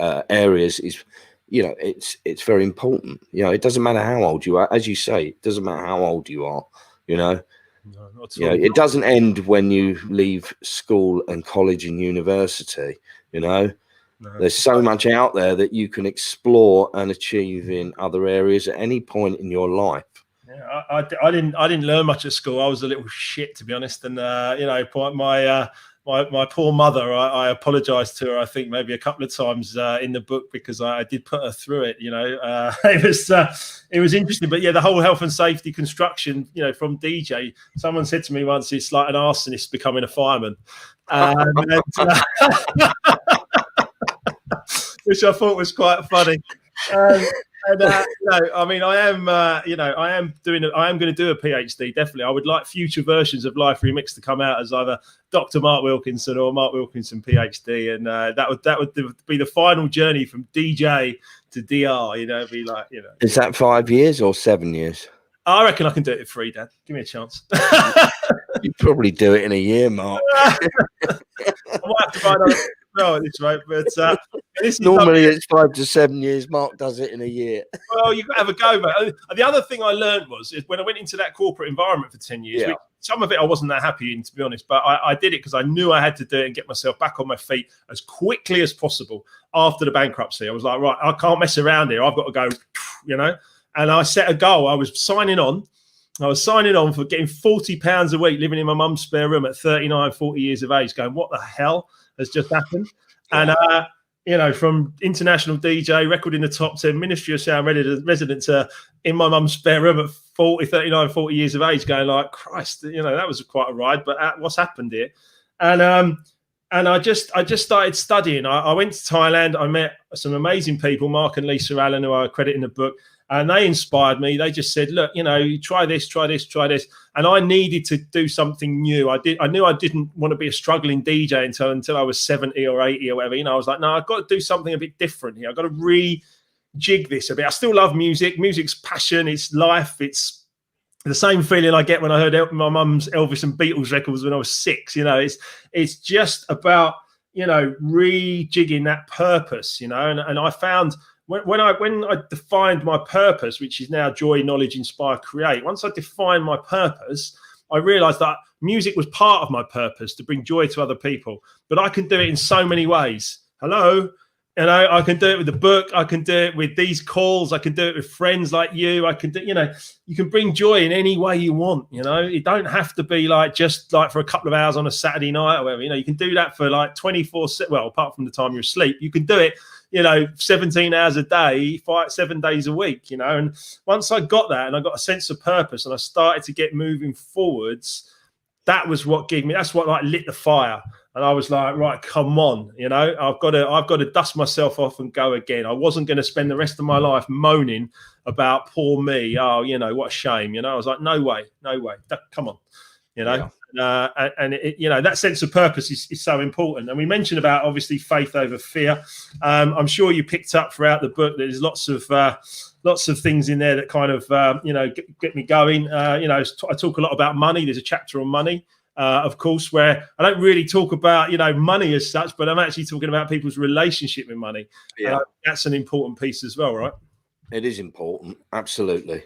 areas is, it's very important. It doesn't matter how old you are, as you say, it doesn't matter how old you are. No, not at all. It doesn't end when you leave school and college and university. No. There's so much out there that you can explore and achieve in other areas at any point in your life. Yeah, I didn't learn much at school. I was a little shit, to be honest. And my poor mother, I apologized to her, I think maybe a couple of times in the book, because I did put her through it. It was interesting. But the whole health and safety construction, from DJ, someone said to me once, it's like an arsonist becoming a fireman, which I thought was quite funny. I mean, I am going to do a PhD. Definitely, I would like future versions of Life Remixed to come out as either Dr. Mark Wilkinson or Mark Wilkinson PhD, and that would be the final journey from DJ to DR. Be like, Is that 5 years or 7 years? I reckon I can do it in 3, Dan. Give me a chance. You'd probably do it in a year, Mark. I might have to find out. No, at this rate, but normally it's 5 to 7 years. Mark does it in a year. Well, you got to have a go, mate. The other thing I learned was when I went into that corporate environment for 10 years, which, some of it I wasn't that happy in, to be honest, but I did it because I knew I had to do it and get myself back on my feet as quickly as possible after the bankruptcy. I was like, right, I can't mess around here. I've got to go, and I set a goal. I was signing on for getting £40 a week, living in my mum's spare room at 39, 40 years of age, going, what the hell has just happened? And you know, from international DJ, record in the top 10, Ministry of Sound resident to in my mum's spare room at 40 years of age, going like, Christ, you know, that was quite a ride, but what's happened here? And I just started studying. I went to Thailand. I met some amazing people, Mark and Lisa Allen, who I credit in the book, and they inspired me. They just said, look, you know, try this, try this, try this. And I needed to do something new. I knew I didn't want to be a struggling DJ until I was 70 or 80 or whatever. You know, I was like, no, I've got to do something a bit different here. I've got to rejig this a bit. I still love music. Music's passion. It's life. It's the same feeling I get when I heard my mum's Elvis and Beatles records when I was 6. You know, it's just about, you know, rejigging that purpose, you know. And I found when I defined my purpose, which is now joy, knowledge, inspire, create. Once I defined my purpose, I realized that music was part of my purpose, to bring joy to other people. But I can do it in so many ways. Hello. You know, I can do it with the book. I can do it with these calls. I can do it with friends like you. I can do, you know, you can bring joy in any way you want. You know, it don't have to be like just like for a couple of hours on a Saturday night or whatever. You know, you can do that for like 24/7. Well, apart from the time you're asleep, you can do it, you know, 17 hours a day, 7 days a week, you know. And once I got that and I got a sense of purpose and I started to get moving forwards, that was what gave me, that's what like lit the fire. And I was like, right, come on, you know, I've got to dust myself off and go again. I wasn't going to spend the rest of my life moaning about poor me. Oh, you know, what a shame. You know, I was like, no way. Come on, you know. Yeah. And it, you know, that sense of purpose is so important. And we mentioned about obviously faith over fear. I'm sure you picked up throughout the book that there's lots of things in there that kind of, you know, get me going. You know, I talk a lot about money. There's a chapter on money. Of course, where I don't really talk about, you know, money as such, but I'm actually talking about people's relationship with money. Yeah, that's an important piece as well, right? It is important, absolutely.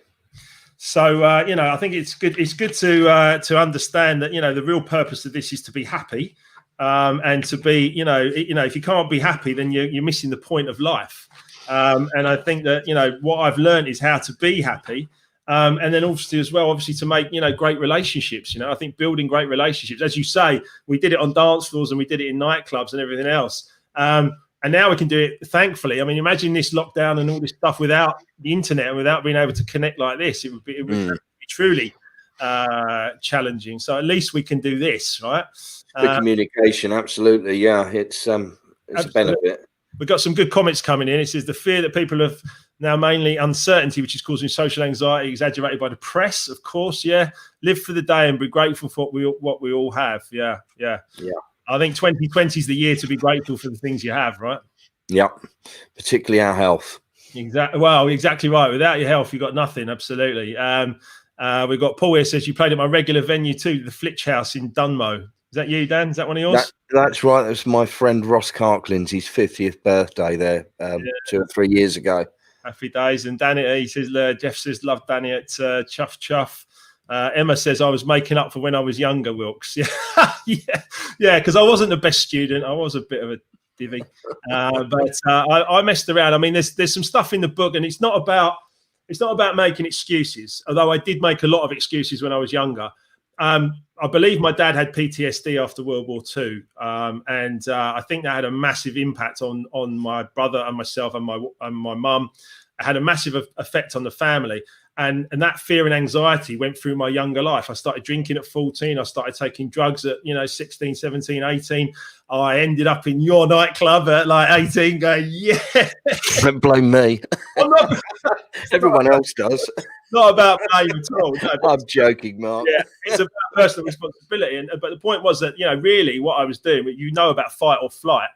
So, you know, I think it's good. It's good to understand that, you know, the real purpose of this is to be happy, and to be, you know, if you can't be happy, then you're missing the point of life. And I think that, you know, what I've learned is how to be happy. And then obviously as well, to make, you know, great relationships. You know, I think building great relationships, as you say, we did it on dance floors and we did it in nightclubs and everything else. And now we can do it, thankfully. I mean, imagine this lockdown and all this stuff without the internet and without being able to connect like this. It would be truly challenging. So at least we can do this, right? The communication, absolutely. Yeah, it's a benefit. We've got some good comments coming in. It says the fear that people have now mainly uncertainty, which is causing social anxiety, exaggerated by the press, of course. Yeah. Live for the day and be grateful for what we all have. Yeah. I think 2020 is the year to be grateful for the things you have, right? Yeah. Particularly our health. Exactly. Well, exactly right. Without your health, you've got nothing. Absolutely. We've got Paul here says you played at my regular venue too, the Flitch House in Dunmow. Is that you, Dan? Is that one of yours? That's right. That's my friend Ross Carklin's, his 50th birthday there 2 or 3 years ago. Happy days. And Danny, he says, Jeff says, love Danny at Chuff Chuff. Emma says, I was making up for when I was younger, Wilkes. Yeah, because I wasn't the best student. I was a bit of a divvy. But I messed around. I mean, there's some stuff in the book, and it's not about making excuses, although I did make a lot of excuses when I was younger. I believe my dad had PTSD after World War II, and I think that had a massive impact on my brother and myself and my mum. It had a massive effect on the family, and that fear and anxiety went through my younger life. I started drinking at 14. I started taking drugs at 16, 17, 18. I ended up in your nightclub at like 18 going, yeah. Don't blame me. Everyone else does. Not about blame at all. No, I'm joking, Mark. Yeah, it's about personal responsibility. But the point was that, really what I was doing, about fight or flight.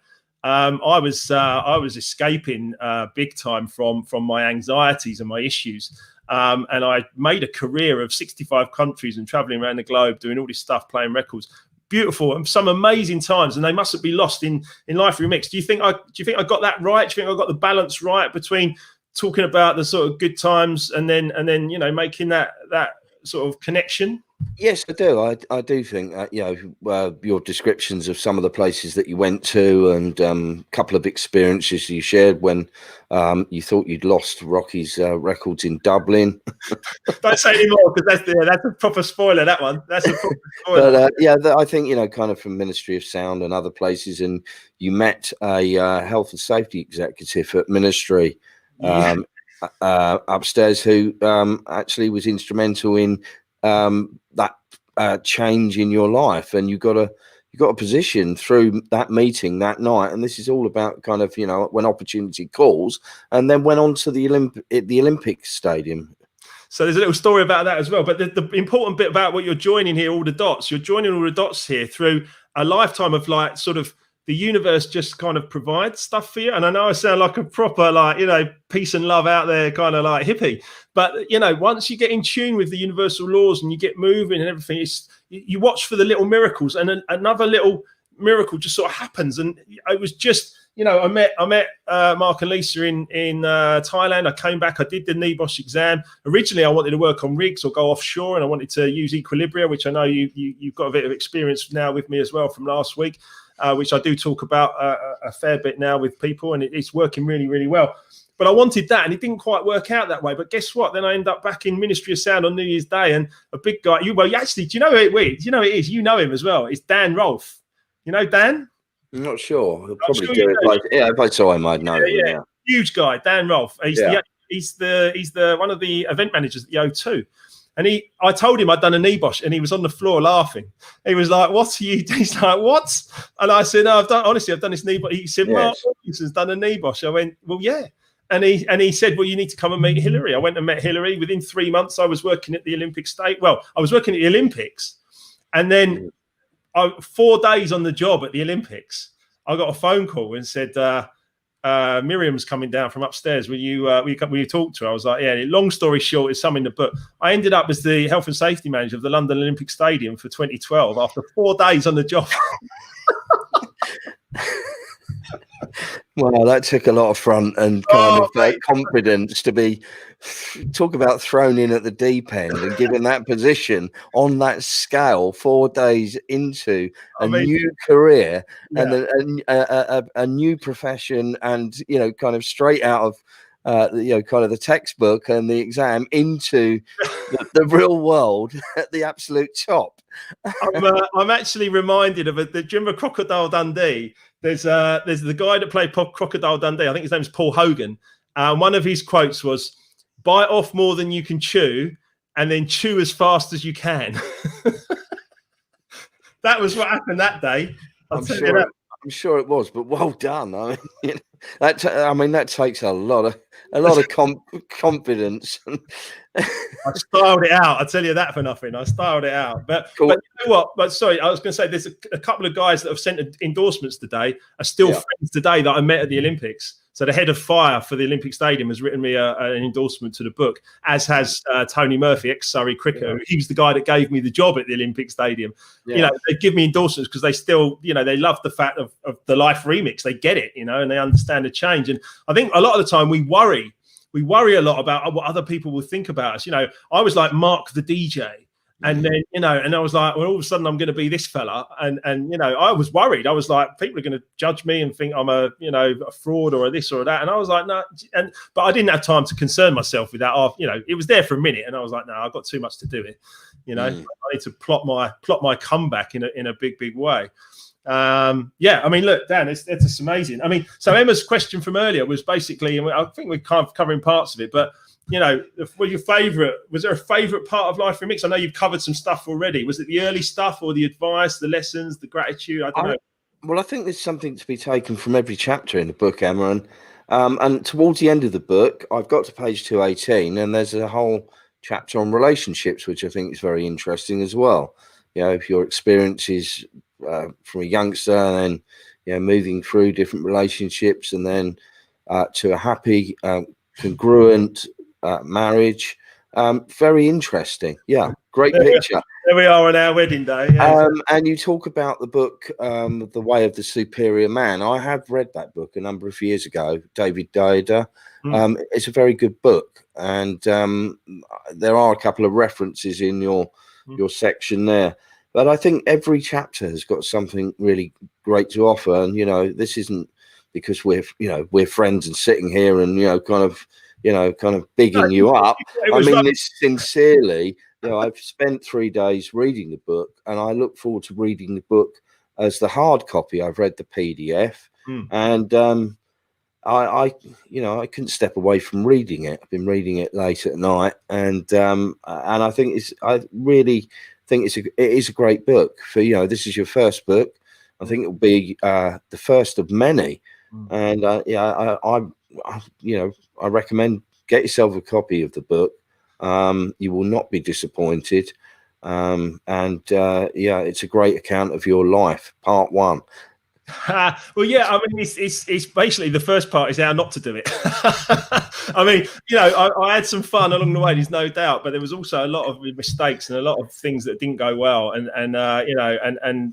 I was escaping big time from my anxieties and my issues. And I made a career of 65 countries and traveling around the globe, doing all this stuff, playing records. Beautiful and some amazing times, and they mustn't be lost in Life Remixed. Do you think I got that right? Do you think I got the balance right between talking about the sort of good times and then making that sort of connection? Yes, I do. I do think that, your descriptions of some of the places that you went to and a couple of experiences you shared when you thought you'd lost Rocky's records in Dublin. Don't say anymore, because that's a proper spoiler. That one. That's a proper spoiler. But I think, kind of from Ministry of Sound and other places, and you met a health and safety executive at Ministry upstairs who actually was instrumental in that change in your life, and you got a position through that meeting that night. And this is all about kind of when opportunity calls, and then went on to the Olympic Stadium. So there's a little story about that as well. But the important bit about what you're joining here, all the dots, you're joining all the dots here through a lifetime of like sort of the universe just kind of provides stuff for you. And I know I sound like a proper peace and love out there kind of like hippie, but once you get in tune with the universal laws and you get moving and everything, you watch for the little miracles, and another little miracle just sort of happens. And it was just, I met Mark and Lisa in Thailand. I came back, I did the NEBOSH exam. Originally, I wanted to work on rigs or go offshore, and I wanted to use Equilibria, which I know you've got a bit of experience now with me as well from last week, which I do talk about a fair bit now with people, and it's working really, really well. But I wanted that, and it didn't quite work out that way. But guess what? Then I end up back in Ministry of Sound on New Year's Day, and a big guy. Actually, do you know who it is? You know him as well. It's Dan Rolfe. You know Dan? I'm not sure. He'll probably do it. If I saw him, I'd know. Yeah. Huge guy, Dan Rolfe. He's the one of the event managers at the O2. And I told him I'd done a NEBOSH, and he was on the floor laughing. He was like, "What are you?" He's like, "What?" And I said, "No, I've done this NEBOSH." He said, "Mark Wilkinson's done a NEBOSH." I went, "Well, yeah." And he said, "Well, you need to come and meet Hillary." I went and met Hillary. Within 3 months, I was working at the Olympic State. Well, I was working at the Olympics, and then 4 days on the job at the Olympics, I got a phone call and said, Miriam's coming down from upstairs. Will you talk to her? I was like, yeah. Long story short, it's some in the book. I ended up as the health and safety manager of the London Olympic Stadium for 2012 after 4 days on the job. Well, that took a lot of front and kind of confidence to be talk about thrown in at the deep end and given that position on that scale 4 days into a new career and a new profession, and kind of straight out of kind of the textbook and the exam into the real world at the absolute top. I'm actually reminded of do you remember Crocodile Dundee? There's the guy that played Crocodile Dundee. I think his name is Paul Hogan. One of his quotes was, "Bite off more than you can chew, and then chew as fast as you can." That was what happened that day. I'm sure it was, but well done. I mean, that takes a lot of confidence. I styled it out. I tell you that for nothing. I styled it out. But you know what? But sorry, I was going to say there's a couple of guys that have sent endorsements today are still friends today that I met at the Olympics. So the head of fire for the Olympic Stadium has written me an endorsement to the book, as has Tony Murphy, ex-Surrey cricketer. He was the guy that gave me the job at the Olympic Stadium. They give me endorsements because they still, they love the fact of the Life Remix. They get it, and they understand the change. And I think a lot of the time we worry a lot about what other people will think about us. I was like Mark the DJ. And then, and I was like, well, all of a sudden I'm going to be this fella. And I was worried. I was like, people are going to judge me and think I'm a fraud or a this or that. And I was like, no. But I didn't have time to concern myself with that. It was there for a minute. And I was like, no, I've got too much to do it. I need to plot my comeback in a big, big way. I mean, look, Dan, it's just amazing. I mean, so Emma's question from earlier was basically, and I think we're kind of covering parts of it, but was there a favorite part of Life Remixed? I know you've covered some stuff already. Was it the early stuff or the advice, the lessons, the gratitude? I don't know. Well, I think there's something to be taken from every chapter in the book, Emma. And towards the end of the book, I've got to page 218, and there's a whole chapter on relationships, which I think is very interesting as well. If your experiences from a youngster and then, moving through different relationships and then to a happy, congruent marriage. Very interesting. Great picture. There we are on our wedding day. And you talk about the book, The Way of the Superior Man. I have read that book a number of years ago, David Dida. It's a very good book. And there are a couple of references in your section there. But I think every chapter has got something really great to offer. And, this isn't because we're friends and sitting here and, kind of bigging you up. I mean this sincerely. I've spent 3 days reading the book, and I look forward to reading the book as the hard copy. I've read the PDF, and I couldn't step away from reading it. I've been reading it late at night, and I think I really think it is a great book for, this is your first book. I think it'll be the first of many, and I recommend get yourself a copy of the book. You will not be disappointed, it's a great account of your life, part 1. Well, yeah, I mean, it's basically the first part is how not to do it. I mean, I had some fun along the way, there's no doubt, but there was also a lot of mistakes and a lot of things that didn't go well. And I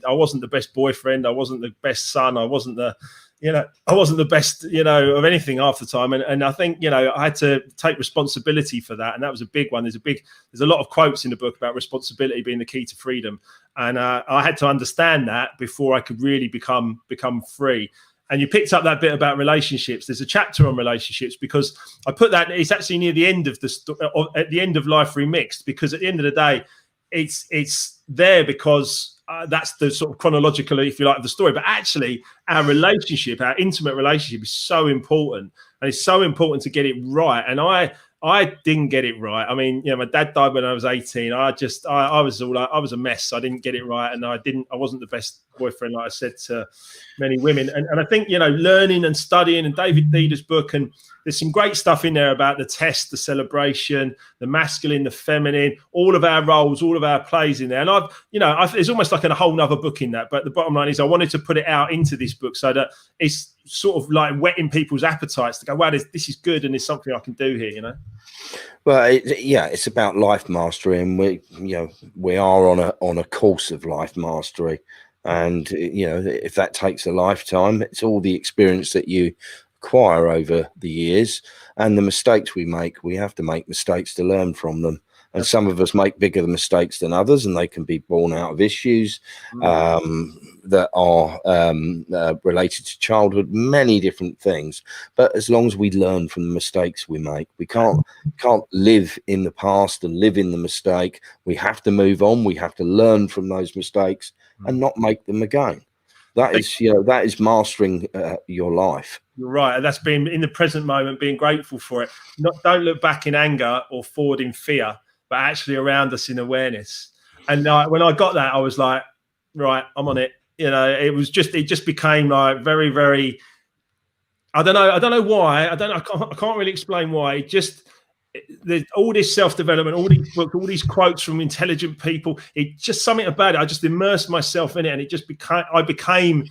wasn't the best boyfriend. I wasn't the best son. I wasn't the best, of anything half the time. And I think, I had to take responsibility for that. And that was a big one. There's a lot of quotes in the book about responsibility being the key to freedom. And I had to understand that before I could really become free. And you picked up that bit about relationships. There's a chapter on relationships because I put that, it's actually near the end of at the end of Life Remixed, because at the end of the day, it's there because that's the sort of chronological, if you like, of the story. But actually, our relationship, our intimate relationship, is so important, and it's so important to get it right. And I didn't get it right. I mean, my dad died when I was 18. I was a mess. I didn't get it right, and I wasn't the best boyfriend, like I said to many women. And I think, learning and studying, and David Dieter's book, and there's some great stuff in there about the test, the celebration, the masculine, the feminine, all of our roles, all of our plays in there. And there's almost like a whole nother book in that. But the bottom line is I wanted to put it out into this book so that it's sort of like whetting people's appetites to go, wow, this is good, and there's something I can do here, Well, it's about life mastery, and we are on a course of life mastery. And, if that takes a lifetime, it's all the experience that you acquire over the years and the mistakes we make. We have to make mistakes to learn from them. And some of us make bigger mistakes than others, and they can be born out of issues that are related to childhood, many different things. But as long as we learn from the mistakes we make, we can't live in the past and live in the mistake. We have to move on. We have to learn from those mistakes and not make them again. That is mastering your life. You're right. That's being in the present moment, being grateful for it. Don't look back in anger or forward in fear, but actually around us in awareness. And when I got that, I was like, right, I'm on it. It just became like very, very, I don't know why. I can't really explain why. There's all this self-development, all these books, all these quotes from intelligent people. It just something about it. I just immersed myself in it, and it just I became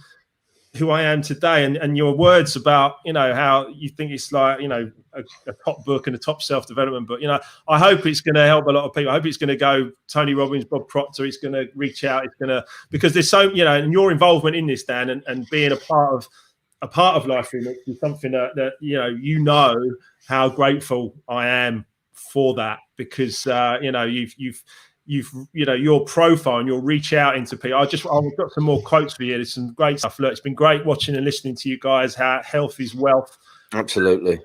who I am today. And your words about, how you think it's like, a top book and a top self-development book, I hope it's going to help a lot of people. I hope it's going to go Tony Robbins, Bob Proctor. It's going to reach out. Because there's so, and your involvement in this, Dan, and being a part of Life Remixed is something that how grateful I am for that, because you've your profile and you'll reach out into people. I've got some more quotes for you. There's some great stuff. Look, it's been great watching and listening to you guys. How health is wealth. Absolutely.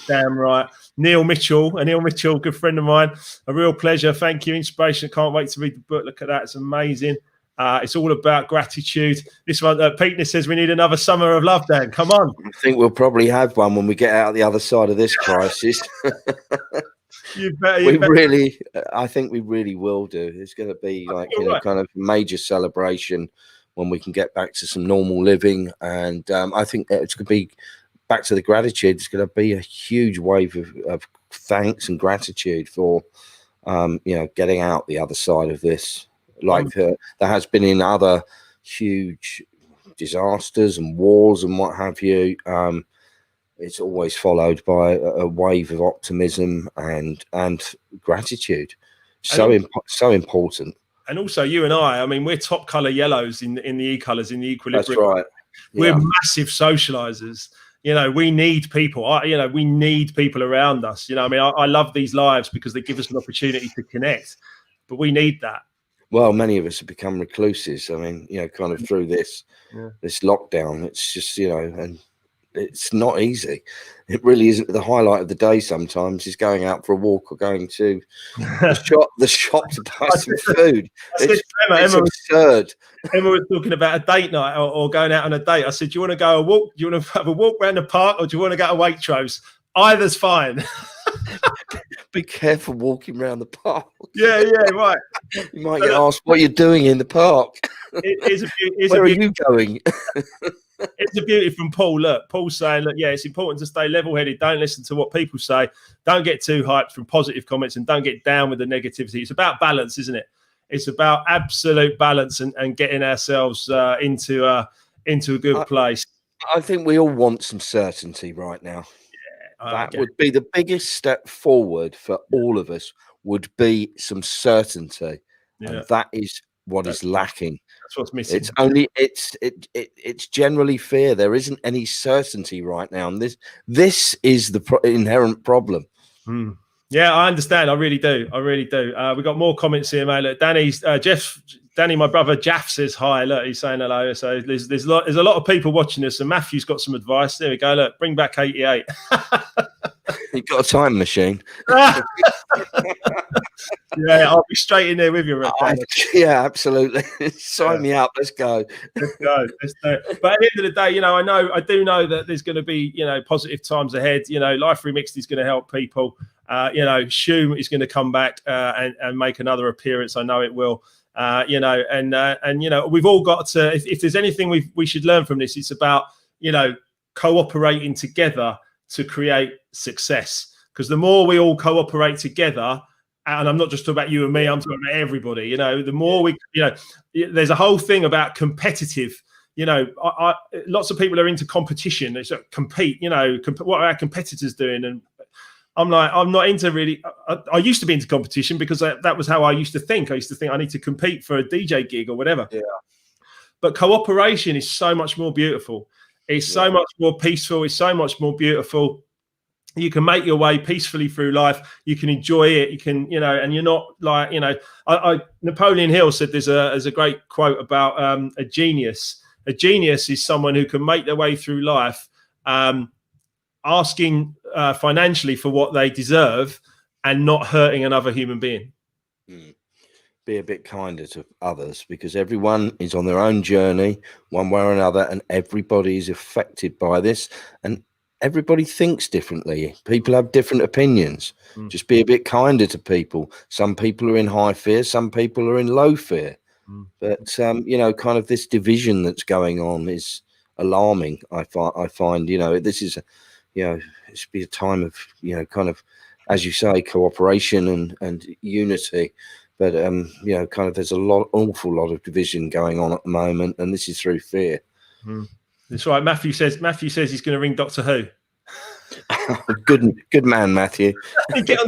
Damn right. Neil Mitchell, good friend of mine. A real pleasure. Thank you. Inspiration. Can't wait to read the book. Look at that. It's amazing. It's all about gratitude. This one, Pete says we need another summer of love, Dan. Come on. I think we'll probably have one when we get out the other side of this crisis. I think we really will do. It's going to be like kind of major celebration when we can get back to some normal living, and I think it's going to be back to the gratitude. It's going to be a huge wave of thanks and gratitude for getting out the other side of this, like there has been in other huge disasters and wars and what have you. It's always followed by a wave of optimism and gratitude. So important. And also, you and I mean, we're top color yellows in the e-colors, in the equilibrium. That's right. We're massive socializers. We need people. We need people around us. I mean, I love these lives because they give us an opportunity to connect. But we need that. Well, many of us have become recluses. I mean, kind of through this lockdown, it's just, and it's not easy. It really isn't. The highlight of the day sometimes is going out for a walk or going to the shop to buy some food. It's absurd. Emma was talking about a date night or going out on a date. I said, do you want to go a walk? Do you want to have a walk around the park, or do you want to go to Waitrose? Either's fine. Be careful walking around the park. Yeah, right. You might get asked what you're doing in the park. Where are you going? It's a beauty from Paul. Look, Paul's saying, look, it's important to stay level-headed. Don't listen to what people say. Don't get too hyped from positive comments, and don't get down with the negativity. It's about balance, isn't it? It's about absolute balance and getting ourselves into a good place. I think we all want some certainty right now. That would be the biggest step forward for all of us, would be some certainty. And that is what is lacking. That's what's missing. It's only it's generally fear. There isn't any certainty right now, and this is the inherent problem. Yeah, I understand. I really do. We got more comments here, mate. Look, Danny, my brother Jaff says hi. Look, he's saying hello. So there's a lot of people watching us, and Matthew's got some advice. There we go. Look, bring back 88. You've got a time machine. Yeah, I'll be straight in there with you. Yeah, absolutely. Sign me up. Let's go. Let's do it. But at the end of the day, I do know that there's going to be, positive times ahead. Life Remixed is going to help people. Shume is going to come back and make another appearance. I know it will. We've all got to. If there's anything we should learn from this, it's about cooperating together to create success. Because the more we all cooperate together, and I'm not just talking about you and me, I'm talking about everybody. The more we, there's a whole thing about competitive. Lots of people are into competition. They sort of compete. What are our competitors doing? And I'm not into really. I used to be into competition because that was how I used to think. I used to think I need to compete for a DJ gig or whatever. Yeah. But cooperation is so much more beautiful. It's so much more peaceful. It's so much more beautiful. You can make your way peacefully through life. You can enjoy it. You can, and you're not like, Napoleon Hill said there's a great quote about a genius. A genius is someone who can make their way through life, asking financially for what they deserve and not hurting another human being. Be a bit kinder to others, because everyone is on their own journey one way or another, and everybody is affected by this, and everybody thinks differently. People have different opinions. Just be a bit kinder to people. Some people are in high fear, some people are in low fear. But kind of this division that's going on is alarming. I find this is it should be a time of kind of, as you say, cooperation and unity. But kind of there's awful lot of division going on at the moment, and this is through fear. That's right. Matthew says he's going to ring Doctor Who. Good man, Matthew. Get on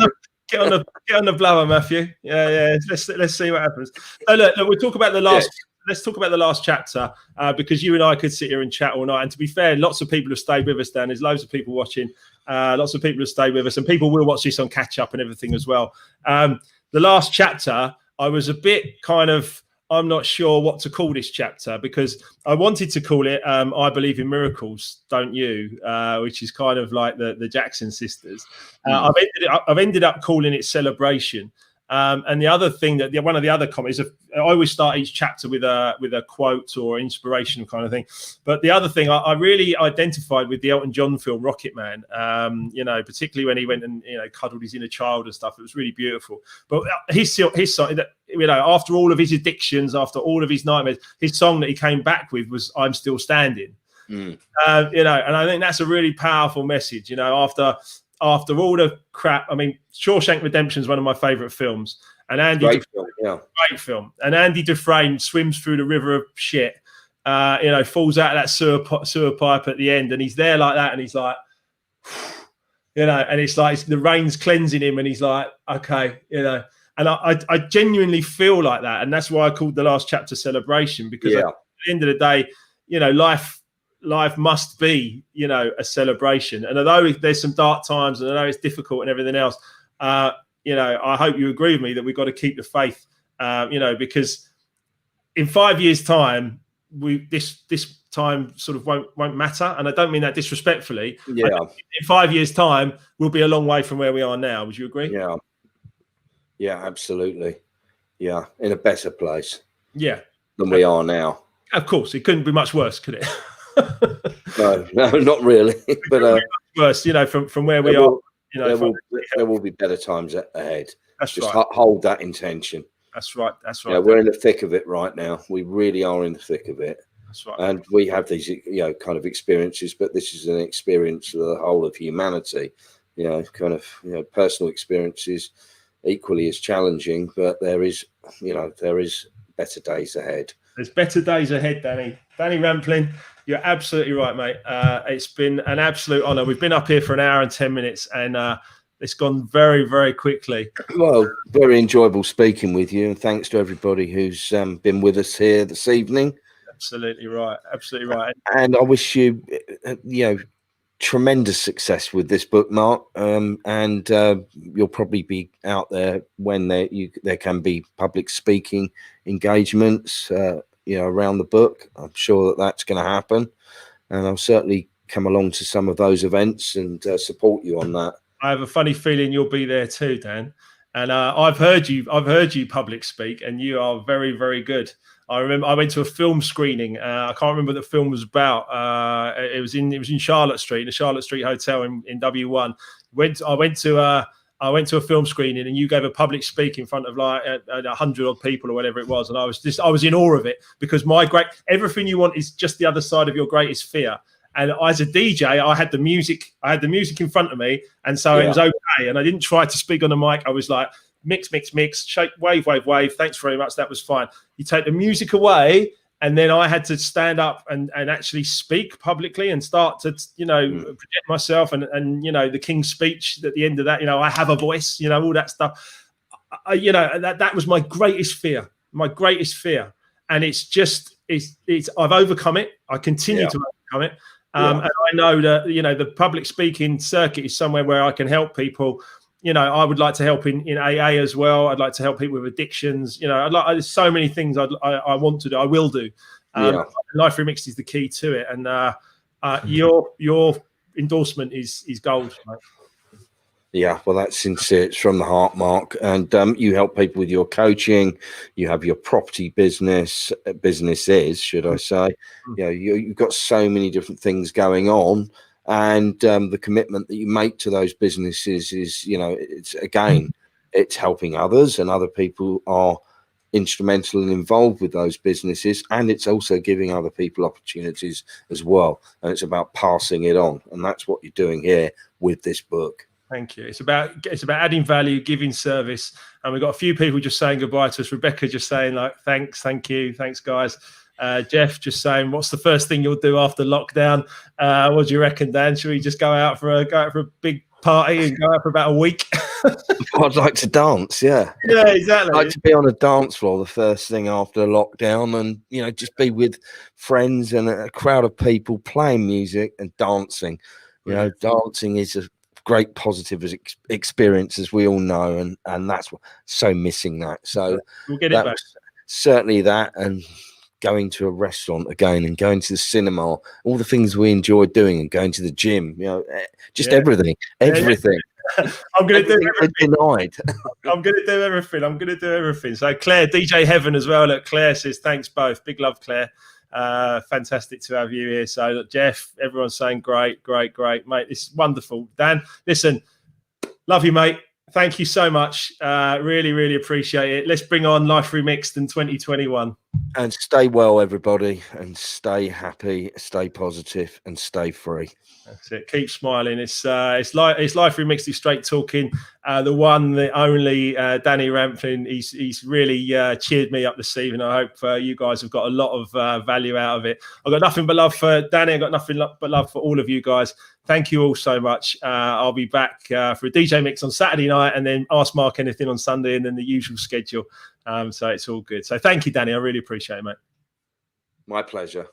the blower, Matthew. Yeah. Let's see what happens. Look, we'll talk about the last. Yes. Let's talk about the last chapter, because you and I could sit here and chat all night. And to be fair, lots of people have stayed with us, Dan. There's loads of people watching. Lots of people have stayed with us, and people will watch this on catch up and everything as well. The last chapter, I was a bit kind of, I'm not sure what to call this chapter, because I wanted to call it I Believe in Miracles, Don't You? Which is kind of like the Jackson sisters. I've ended up calling it Celebration. And the other thing that one of the other comments, I always start each chapter with a quote or inspirational kind of thing. But the other thing, I really identified with the Elton John film Rocket Man. Particularly when he went and cuddled his inner child and stuff. It was really beautiful. But his song, after all of his addictions, after all of his nightmares, his song that he came back with was "I'm Still Standing." And I think that's a really powerful message. After all the crap, I mean, Shawshank Redemption is one of my favorite films, and great film. And Andy Dufresne swims through the river of shit, falls out of that sewer pipe at the end, and he's there like that, and he's like, and it's like the rain's cleansing him, and he's like, okay, and I genuinely feel like that, and that's why I called the last chapter Celebration, because at the end of the day, life must be, a celebration. And although there's some dark times, and I know it's difficult and everything else, I hope you agree with me that we've got to keep the faith Because in 5 years' time, this time sort of won't matter. And I don't mean that disrespectfully. Yeah. In 5 years' time, we'll be a long way from where we are now. Would you agree? Yeah. Yeah, absolutely. Yeah, in a better place. Yeah. Than we are now. Of course, it couldn't be much worse, could it? No, not really. But worse, from where we are. There will be better times ahead. That's just right. Hold that intention. That's right. That's right. Yeah, we're in the thick of it right now. We really are in the thick of it. That's right. And we have these, kind of experiences, but this is an experience for the whole of humanity. Personal experiences equally as challenging, but there is better days ahead. There's better days ahead, Danny. Danny Rampling, you're absolutely right, mate. It's been an absolute honour. We've been up here for an hour and 10 minutes, and it's gone very, very quickly. Well, very enjoyable speaking with you, and thanks to everybody who's been with us here this evening. Absolutely right. Absolutely right. And I wish you, tremendous success with this book, Mark. And you'll probably be out there when there can be public speaking engagements, around the book. I'm sure that's going to happen, and I'll certainly come along to some of those events and support you on that. I have a funny feeling you'll be there too, Dan. And I've heard you public speak, and you are very, very good. I remember I went to a film screening. I can't remember what the film was about. It was in Charlotte Street, in the Charlotte Street Hotel in W1. I went to a film screening, and you gave a public speak in front of like 100 odd people or whatever it was, and I was in awe of it, because everything you want is just the other side of your greatest fear. And as a DJ, I had the music in front of me, and so it was okay. And I didn't try to speak on the mic. I was like, mix, mix, mix, shake, wave, wave, wave. Thanks very much. That was fine. You take the music away, and then I had to stand up and actually speak publicly and start to, project myself and the King's Speech at the end of that. I have a voice, all that stuff. That was my greatest fear. And I've overcome it. I continue to overcome it. And I know that, the public speaking circuit is somewhere where I can help people. I would like to help in AA as well. I'd like to help people with addictions. There's so many things I want to do. I will do. Life Remixed is the key to it. And your endorsement is gold, mate. Yeah, well, that's sincere. It's from the heart, Mark. And you help people with your coaching. You have your property businesses, should I say. You've got so many different things going on. And the commitment that you make to those businesses is, it's helping others, and other people are instrumental and involved with those businesses. And it's also giving other people opportunities as well. And it's about passing it on. And that's what you're doing here with this book. Thank you. It's about adding value, giving service. And we've got a few people just saying goodbye to us.Rebecca just saying like, thanks, thank you, thanks, guys. Jeff just saying, what's the first thing you'll do after lockdown? What do you reckon, Dan? Should we just go out for a big party and go out for about a week? I'd like to dance, yeah. Yeah, exactly. I'd like to be on a dance floor the first thing after lockdown, and just be with friends and a crowd of people playing music and dancing. Dancing is a great positive experience, as we all know, and that's what so missing that. So we'll get it back. Certainly that, and going to a restaurant again, and going to the cinema, all the things we enjoy doing, and going to the gym, everything. I'm going to do everything. Denied. I'm going to do everything. So Claire, DJ Heaven as well. Look, Claire says, thanks both. Big love, Claire. Fantastic to have you here. So Jeff, everyone's saying great, mate. It's wonderful. Dan, listen, love you, mate. Thank you so much. Really, really appreciate it. Let's bring on Life Remixed in 2021. And stay well, everybody, and stay happy, stay positive, and stay free. That's it. Keep smiling. It's Life Remixed, straight talking. The one, the only Danny Rampling. He's really cheered me up this evening. I hope you guys have got a lot of value out of it. I've got nothing but love for Danny. I've got nothing but love for all of you guys. Thank you all so much. I'll be back for a DJ mix on Saturday night, and then Ask Mark Anything on Sunday, and then the usual schedule. So it's all good. So thank you, Danny. I really appreciate it, mate. My pleasure.